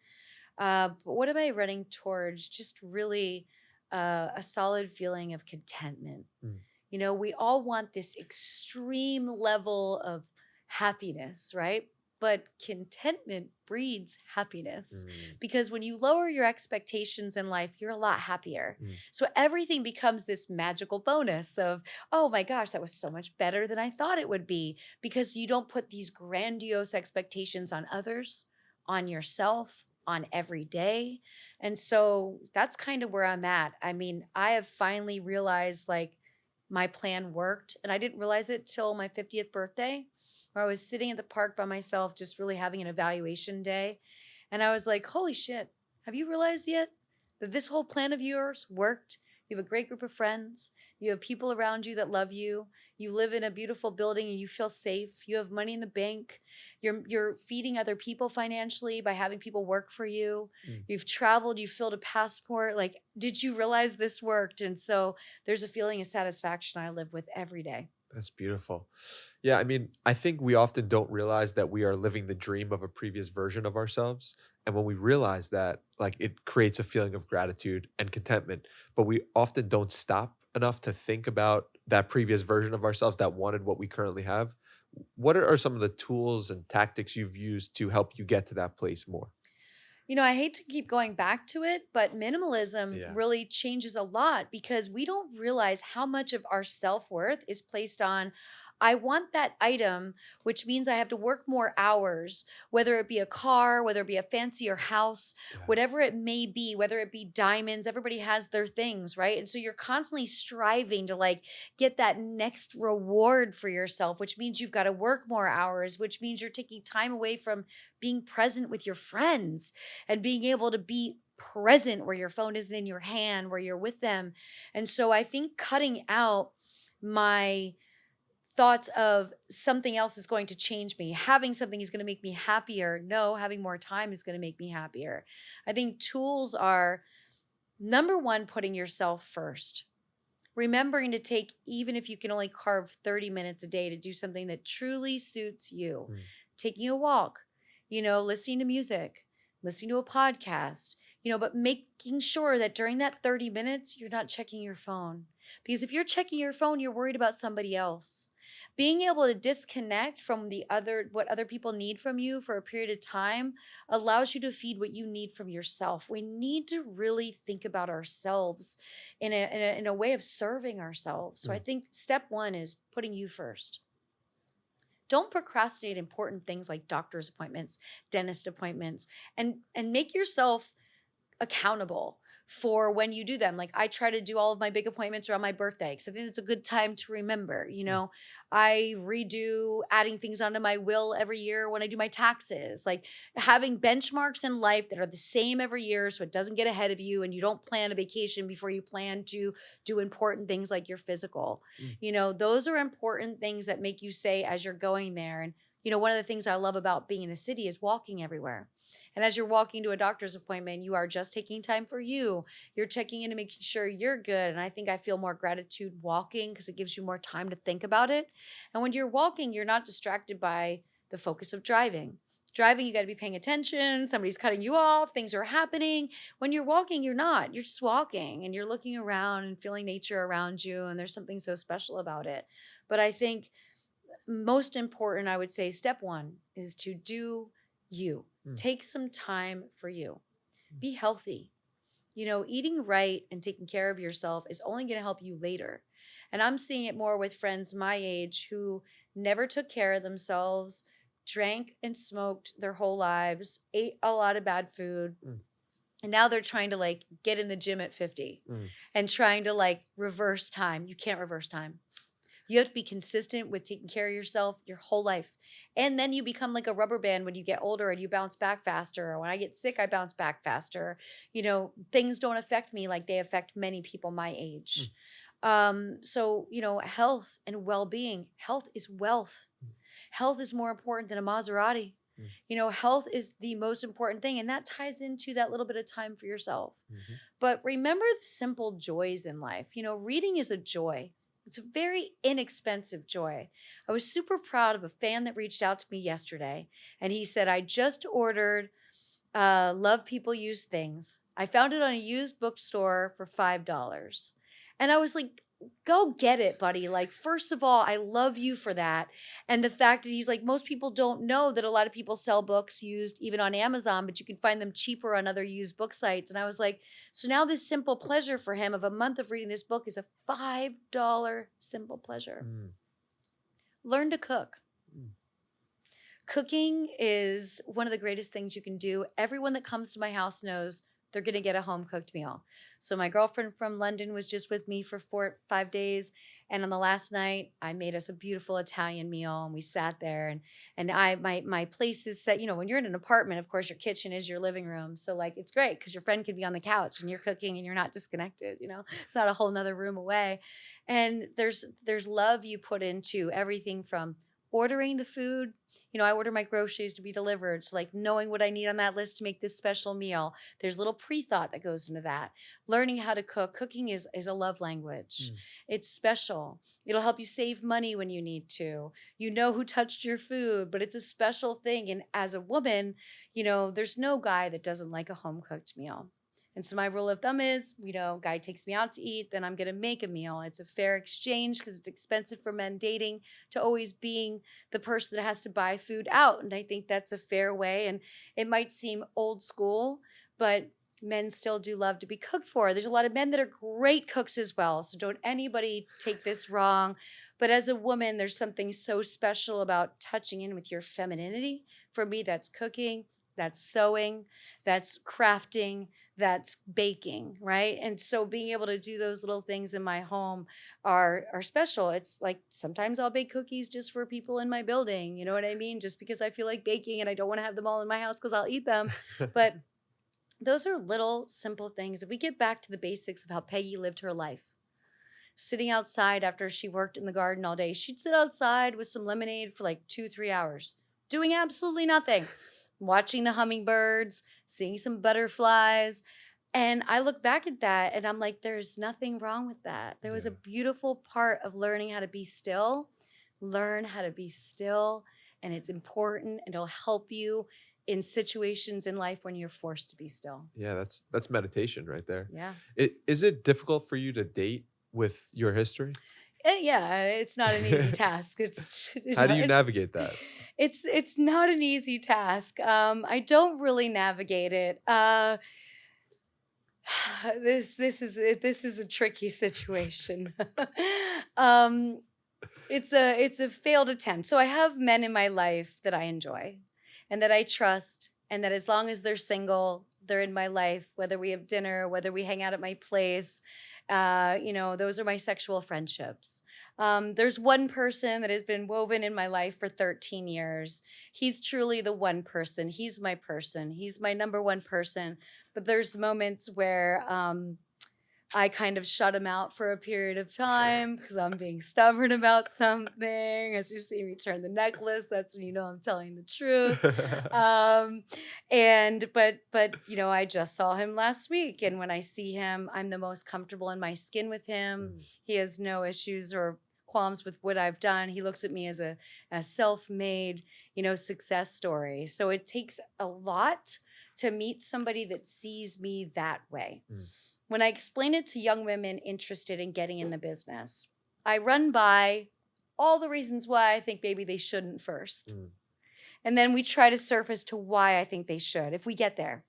But what am I running towards? Just really a solid feeling of contentment. Mm. We all want this extreme level of happiness, right? But contentment breeds happiness Mm. because when you lower your expectations in life, you're a lot happier. Mm. So everything becomes this magical bonus of, oh my gosh, that was so much better than I thought it would be because you don't put these grandiose expectations on others, on yourself, on every day. And so that's kind of where I'm at. I mean, I have finally realized like my plan worked. And I didn't realize it till my 50th birthday, where I was sitting at the park by myself, just really having an evaluation day. And I was like, holy shit, have you realized yet that this whole plan of yours worked? You have a great group of friends. You have people around you that love you. You live in a beautiful building and you feel safe. You have money in the bank. You're feeding other people financially by having people work for you. Mm. You've traveled, you filled a passport. Like, did you realize this worked? And so there's a feeling of satisfaction I live with every day. That's beautiful. Yeah, I mean, I think we often don't realize that we are living the dream of a previous version of ourselves. And when we realize that, like, it creates a feeling of gratitude and contentment. But we often don't stop enough to think about that previous version of ourselves that wanted what we currently have. What are some of the tools and tactics you've used to help you get to that place more? I hate to keep going back to it, but minimalism Yeah. really changes a lot because we don't realize how much of our self worth is placed on. I want that item, which means I have to work more hours, whether it be a car, whether it be a fancier house, Yeah. whatever it may be, whether it be diamonds, everybody has their things, right? And so you're constantly striving to like get that next reward for yourself, which means you've got to work more hours, which means you're taking time away from being present with your friends and being able to be present where your phone isn't in your hand, where you're with them. And so I think cutting out my thoughts of something else is going to change me, having something is going to make me happier. No, having more time is going to make me happier. I think tools are number one, putting yourself first. Remembering to take, even if you can only carve 30 minutes a day to do something that truly suits you. Mm. Taking a walk, listening to music, listening to a podcast, but making sure that during that 30 minutes, you're not checking your phone. Because if you're checking your phone, you're worried about somebody else. Being able to disconnect from what other people need from you for a period of time allows you to feed what you need from yourself. We need to really think about ourselves in a way of serving ourselves. So I Mm. think step one is putting you first. Don't procrastinate important things like doctor's appointments, dentist appointments, and make yourself accountable for when you do them. Like I try to do all of my big appointments around my birthday because I think it's a good time to remember. Mm. I redo adding things onto my will every year when I do my taxes. Like having benchmarks in life that are the same every year so it doesn't get ahead of you and you don't plan a vacation before you plan to do important things like your physical. Mm. Those are important things that make you say as you're going there. And one of the things I love about being in the city is walking everywhere. And as you're walking to a doctor's appointment, you are just taking time for you. You're checking in and making sure you're good. And I think I feel more gratitude walking because it gives you more time to think about it. And when you're walking, you're not distracted by the focus of driving. Driving, you got to be paying attention. Somebody's cutting you off. Things are happening. When you're walking, you're not. You're just walking and you're looking around and feeling nature around you. And there's something so special about it. But I think most important, I would say, step one is to do you. Mm. Take some time for you. Be healthy. Eating right and taking care of yourself is only going to help you later. And I'm seeing it more with friends my age who never took care of themselves, drank and smoked their whole lives, ate a lot of bad food. Mm. And now they're trying to like get in the gym at 50 Mm. and trying to like reverse time. You can't reverse time. You have to be consistent with taking care of yourself your whole life. And then you become like a rubber band when you get older and you bounce back faster. Or when I get sick, I bounce back faster. Things don't affect me like they affect many people my Mm. age. So, health and well being, health is wealth. Health is more important than a Maserati. Mm. Health is the most important thing. And that ties into that little bit of time for yourself. Mhm. But remember the simple joys in life. Reading is a joy. It's a very inexpensive joy. I was super proud of a fan that reached out to me yesterday, and he said, I just ordered Love People Use Things. I found it on a used bookstore for $5. And I was like, go get it, buddy. Like, first of all, I love you for that. And the fact that he's like, most people don't know that a lot of people sell books used even on Amazon, but you can find them cheaper on other used book sites. And I was like, so now this simple pleasure for him of a month of reading this book is a $5 simple pleasure. Mm. Learn to cook. Mm. Cooking is one of the greatest things you can do. Everyone that comes to my house knows they're going to get a home cooked meal. So my girlfriend from London was just with me for 5 days. And on the last night, I made us a beautiful Italian meal and we sat there and my place is set, when you're in an apartment, of course, your kitchen is your living room. So like, it's great because your friend could be on the couch and you're cooking and you're not disconnected, it's not a whole nother room away. And there's love you put into everything from ordering the food. I order my groceries to be delivered. So, like knowing what I need on that list to make this special meal, there's little pre-thought that goes into that. Learning how to cook. Cooking is a love language. Mm. It's special. It'll help you save money when you need to. You know who touched your food, but it's a special thing. And as a woman, there's no guy that doesn't like a home cooked meal. And so my rule of thumb is, guy takes me out to eat, then I'm going to make a meal. It's a fair exchange because it's expensive for men dating to always being the person that has to buy food out. And I think that's a fair way. And it might seem old school, but men still do love to be cooked for. There's a lot of men that are great cooks as well. So don't anybody take this wrong. But as a woman, there's something so special about touching in with your femininity. For me, that's cooking, that's sewing, that's crafting, that's baking, right? And so being able to do those little things in my home are special. It's like sometimes I'll bake cookies just for people in my building, you know what I mean? Just because I feel like baking and I don't want to have them all in my house because I'll eat them. But those are little simple things. If we get back to the basics of how Peggy lived her life, sitting outside after she worked in the garden all day, she'd sit outside with some lemonade for like 2-3 hours, doing absolutely nothing, watching the hummingbirds, seeing some butterflies. And I look back at that and I'm like, there's nothing wrong with that. There was a Yeah. beautiful part of learning how to be still. Learn how to be still. And it's important and it'll help you in situations in life when you're forced to be still. Yeah, that's meditation right there. Yeah. Is it difficult for you to date with your history? Yeah, it's not an easy task. How do you navigate that? It's not an easy task. I don't really navigate it. This is a tricky situation. um, it's a failed attempt. So I have men in my life that I enjoy, and that I trust, and that as long as they're single, they're in my life. Whether we have dinner, whether we hang out at my place, those are my sexual friendships. There's one person that has been woven in my life for 13 years. He's truly the one person. He's my person. He's my number one person. But there's moments where I kind of shut him out for a period of time because I'm being stubborn about something. As you see me turn the necklace, that's when you know I'm telling the truth. Um, but I just saw him last week, and when I see him, I'm the most comfortable in my skin with him. Mm, He has no issues or qualms with what I've done. He looks at me as a self-made, success story. So it takes a lot to meet somebody that sees me that way. mm, When I explain it to young women interested in getting in the business, I run by all the reasons why I think maybe they shouldn't first. mm. And then we try to surface to why I think they should if we get there,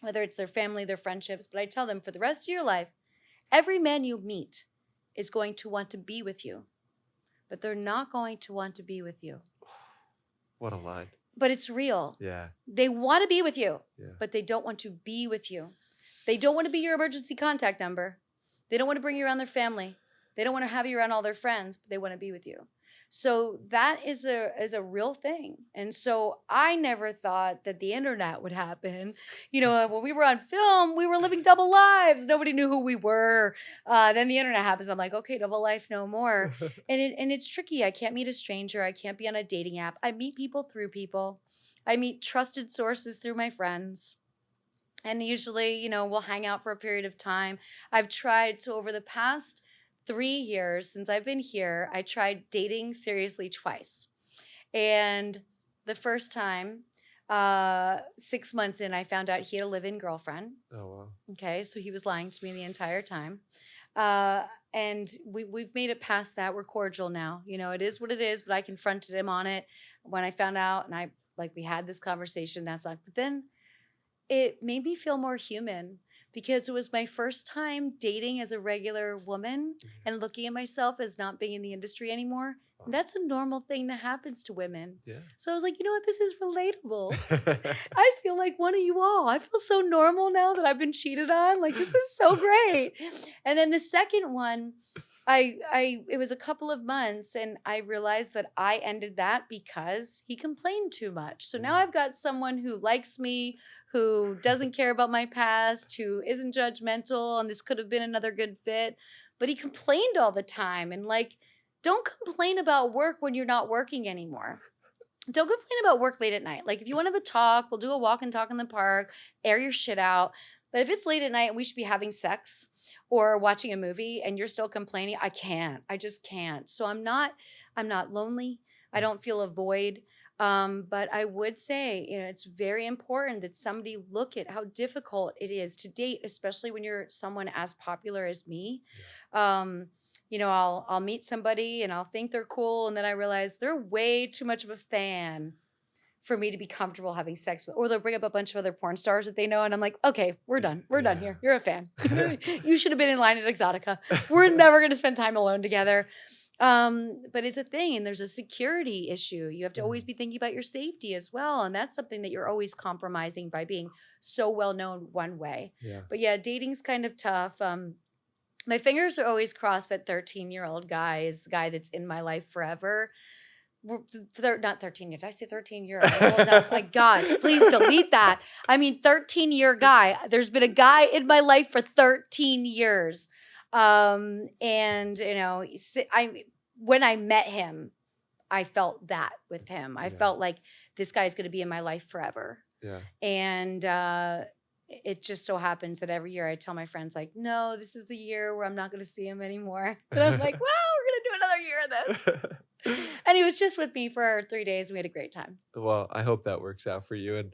whether it's their family, their friendships. But I tell them for the rest of your life, every man you meet is going to want to be with you, but they're not going to want to be with you. What a line. But it's real. Yeah, They want to be with you, yeah. but they don't want to be with you. They don't want to be your emergency contact number. They don't want to bring you around their family. They don't want to have you around all their friends, but they want to be with you. So that is a real thing. And so I never thought that the internet would happen. When we were on film, we were living double lives. Nobody knew who we were. Then the internet happens. I'm like, okay, double life no more. And it's tricky. I can't meet a stranger. I can't be on a dating app. I meet people through people. I meet trusted sources through my friends. And usually, we'll hang out for a period of time. I've tried, so over the past 3 years since I've been here, I tried dating seriously twice. And the first time, 6 months in, I found out he had a live-in girlfriend. Oh wow. Okay, so he was lying to me the entire time. And we've made it past that. We're cordial now. It is what it is, but I confronted him on it when I found out, and we had this conversation. That's not, but then it made me feel more human because it was my first time dating as a regular woman and looking at myself as not being in the industry anymore. And that's a normal thing that happens to women. Yeah. So I was like, you know what? This is relatable. I feel like one of you all. I feel so normal now that I've been cheated on. Like, this is so great. And then the second one, it was a couple of months, and I realized that I ended that because he complained too much. So now I've got someone who likes me, who doesn't care about my past, who isn't judgmental, and this could have been another good fit. But he complained all the time. And don't complain about work when you're not working anymore. Don't complain about work late at night. Like, if you want to have a talk, we'll do a walk and talk in the park, air your shit out. But if it's late at night and we should be having sex or watching a movie and you're still complaining, I can't. I just can't. So I'm not lonely. I don't feel a void. But I would say, it's very important that somebody look at how difficult it is to date, especially when you're someone as popular as me. I'll meet somebody and I'll think they're cool, and then I realize they're way too much of a fan for me to be comfortable having sex with. Or they'll bring up a bunch of other porn stars that they know, and I'm like, okay, we're done. We're done here. You're a fan. You should have been in line at Exotica. We're never going to spend time alone together. But it's a thing, and there's a security issue. You have to always be thinking about your safety as well. And that's something that you're always compromising by being so well known one way. Yeah. But yeah, dating's kind of tough. My fingers are always crossed that 13-year-old guy is the guy that's in my life forever. Not 13 years. Did I say 13-year? My God, please delete that. I mean, 13-year guy. There's been a guy in my life for 13 years. And when I met him, I felt that with him. I felt like this guy's going to be in my life forever. Yeah. And it just so happens that every year I tell my friends, like, no, this is the year where I'm not going to see him anymore. And I'm like, well, we're going to do another year of this. And he was just with me for 3 days. We had a great time. Well, I hope that works out for you. And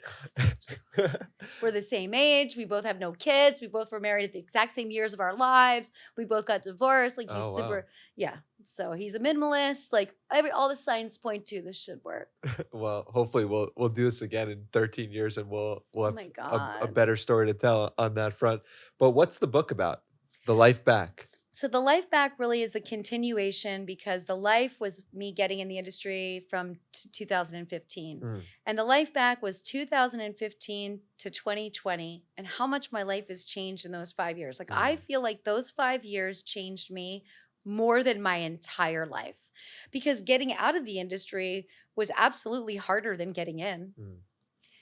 We're the same age. We both have no kids. We both were married at the exact same years of our lives. We both got divorced. Like he's oh wow. super, yeah. So he's a minimalist. Like all the signs point to this should work. Well, hopefully we'll do this again in 13 years and we'll Oh have my a God. better story to tell on that front. But what's the book about? The Life Back. So the life back really is the continuation because the life was me getting in the industry from 2015. Mm, And the life back was 2015 to 2020 and how much my life has changed in those 5 years. Like I mm, feel like those 5 years changed me more than my entire life because getting out of the industry was absolutely harder than getting in. mm,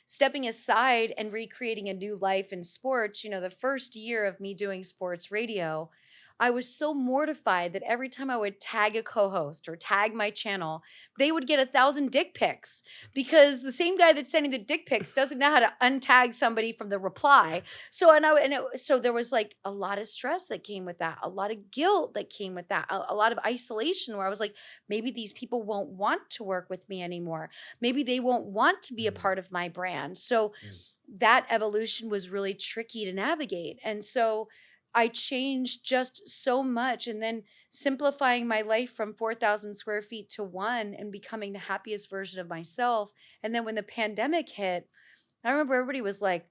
Stepping aside and recreating a new life in sports, the first year of me doing sports radio, I was so mortified that every time I would tag a co-host or tag my channel, they would get 1,000 dick pics because the same guy that's sending the dick pics doesn't know how to untag somebody from the reply. So there was like a lot of stress that came with that, a lot of guilt that came with that, a lot of isolation where I was like, maybe these people won't want to work with me anymore. Maybe they won't want to be a mm, part of my brand. So mm, that evolution was really tricky to navigate. And so I changed just so much. And then simplifying my life from 4,000 square feet to one and becoming the happiest version of myself. And then when the pandemic hit, I remember everybody was like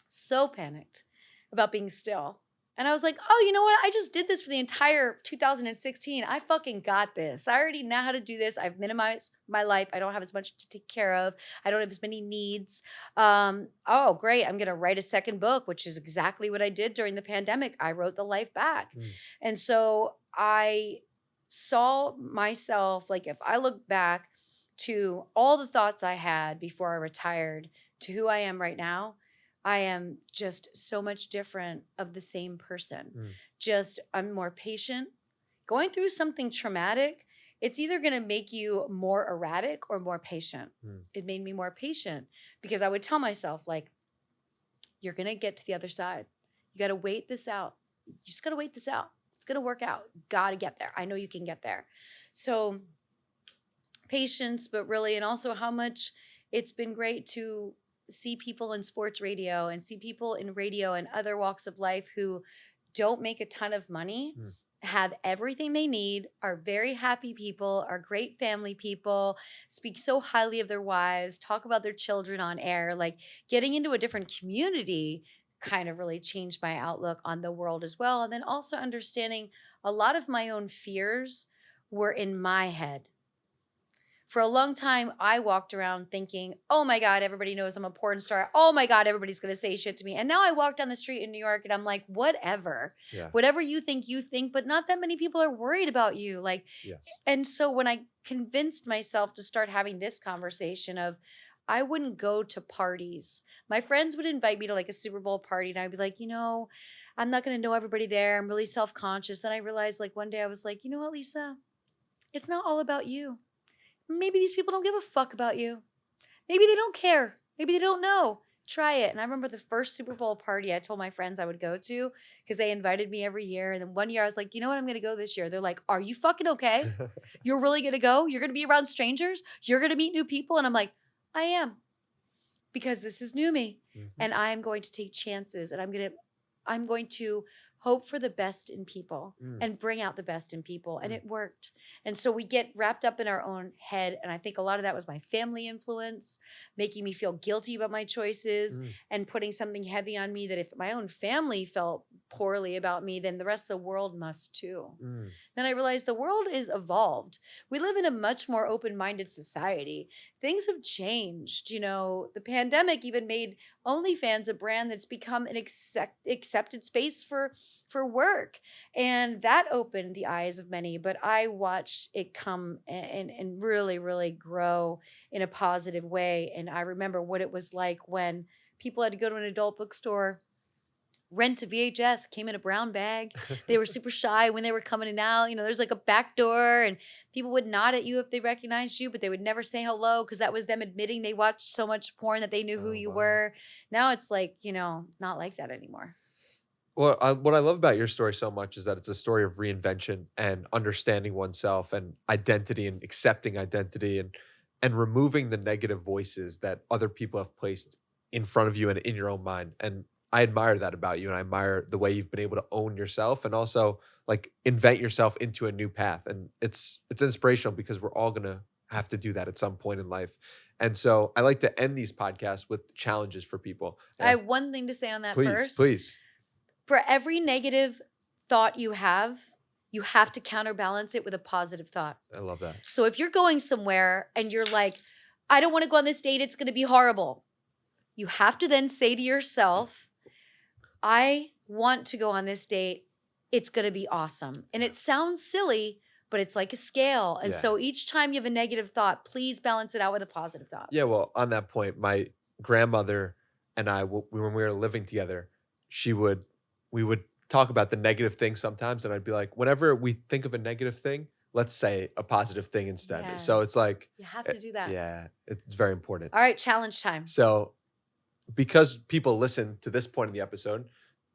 so panicked about being still. And I was like, oh, you know what? I just did this for the entire 2016. I fucking got this. I already know how to do this. I've minimized my life. I don't have as much to take care of. I don't have as many needs. Oh, great. I'm going to write a second book, which is exactly what I did during the pandemic. I wrote The Life Back. mm, And so I saw myself, like, if I look back to all the thoughts I had before I retired to who I am right now, I am just so much different of the same person. mm, Just I'm more patient. Going through something traumatic, it's either going to make you more erratic or more patient. mm, It made me more patient because I would tell myself, like, you're going to get to the other side. You got to wait this out. You just got to wait this out. It's going to work out. Got to get there. I know you can get there. So, patience, but really, and also how much it's been great to see people in sports radio and see people in radio and other walks of life who don't make a ton of money, mm, have everything they need, are very happy people, are great family people, speak so highly of their wives, talk about their children on air. Like getting into a different community kind of really changed my outlook on the world as well. And then also understanding a lot of my own fears were in my head. For a long time, I walked around thinking, oh my God, everybody knows I'm a porn star. Oh my God, everybody's going to say shit to me. And now I walk down the street in New York and I'm like, whatever. yeah. Whatever you think, but not that many people are worried about you. Like, Yes. and so when I convinced myself to start having this conversation of, I wouldn't go to parties. My friends would invite me to like a Super Bowl party and I'd be like, I'm not going to know everybody there. I'm really self-conscious. Then I realized like one day I was like, you know what, Lisa? It's not all about you. Maybe these people don't give a fuck about you. Maybe they don't care. Maybe they don't know. Try it. And I remember the first Super Bowl party I told my friends I would go to because they invited me every year. And then one year I was like, you know what? I'm going to go this year. They're like, are you fucking okay? You're really going to go? You're going to be around strangers? You're going to meet new people? And I'm like, I am because this is new me. Mhm, And I am going to take chances and I'm going to hope for the best in people mm, and bring out the best in people. And mm, it worked. And so we get wrapped up in our own head. And I think a lot of that was my family influence, making me feel guilty about my choices mm, and putting something heavy on me that if my own family felt poorly about me, then the rest of the world must too. mm, Then I realized the world is evolved. We live in a much more open minded society. Things have changed. The pandemic even made OnlyFans a brand that's become an accepted space for work. And that opened the eyes of many. But I watched it come and really, really grow in a positive way. And I remember what it was like when people had to go to an adult bookstore, rent a VHS, came in a brown bag. They were super shy when they were coming in out. There's like a back door and people would nod at you if they recognized you, but they would never say hello because that was them admitting they watched so much porn that they knew who oh you wow. were. Now it's like, not like that anymore. Well, what I love about your story so much is that it's a story of reinvention and understanding oneself and identity and accepting identity and removing the negative voices that other people have placed in front of you and in your own mind. And I admire that about you, and I admire the way you've been able to own yourself and also like invent yourself into a new path. And it's inspirational because we're all gonna have to do that at some point in life. And so I like to end these podcasts with challenges for people. I Yes, have one thing to say on that please, first. please. For every negative thought you have to counterbalance it with a positive thought. I love that. So if you're going somewhere and you're like, I don't want to go on this date, it's going to be horrible. You have to then say to yourself, I want to go on this date. It's going to be awesome. And it sounds silly, but it's like a scale. And Yeah. so each time you have a negative thought, please balance it out with a positive thought. Yeah, well, on that point, my grandmother and I, when we were living together, she would we would talk about the negative things sometimes, and I'd be like, whenever we think of a negative thing, let's say a positive thing instead. So it's Yes. like, You have to do that. yeah, it's very important. All right, challenge time. So because people listen to this point in the episode,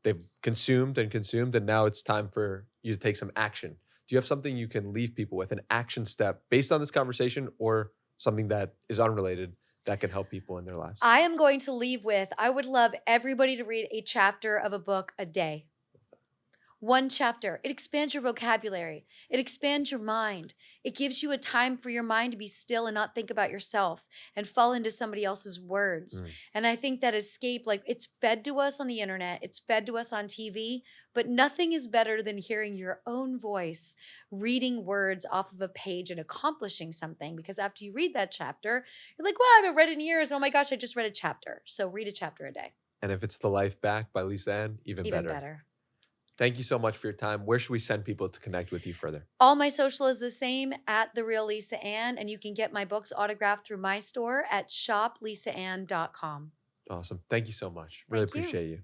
they've consumed and consumed, and now it's time for you to take some action. Do you have something you can leave people with, an action step based on this conversation or something that is unrelated that can help people in their lives? I am going to leave with I would love everybody to read a chapter of a book a day. One chapter. It expands your vocabulary. It expands your mind. It gives you a time for your mind to be still and not think about yourself and fall into somebody else's words. Mm. And I think that escape, like it's fed to us on the internet, it's fed to us on TV, but nothing is better than hearing your own voice reading words off of a page and accomplishing something. Because after you read that chapter, you're like, well, I haven't read in years. Oh my gosh, I just read a chapter. So read a chapter a day. And if it's The Life Back by Lisa Ann, even Even better. better. Thank you so much for your time. Where should we send people to connect with you further? All my social is the same at The Real Lisa Ann, and you can get my books autographed through my store at shoplisaan.com. Awesome. Thank you so much. Really Thank you. appreciate you.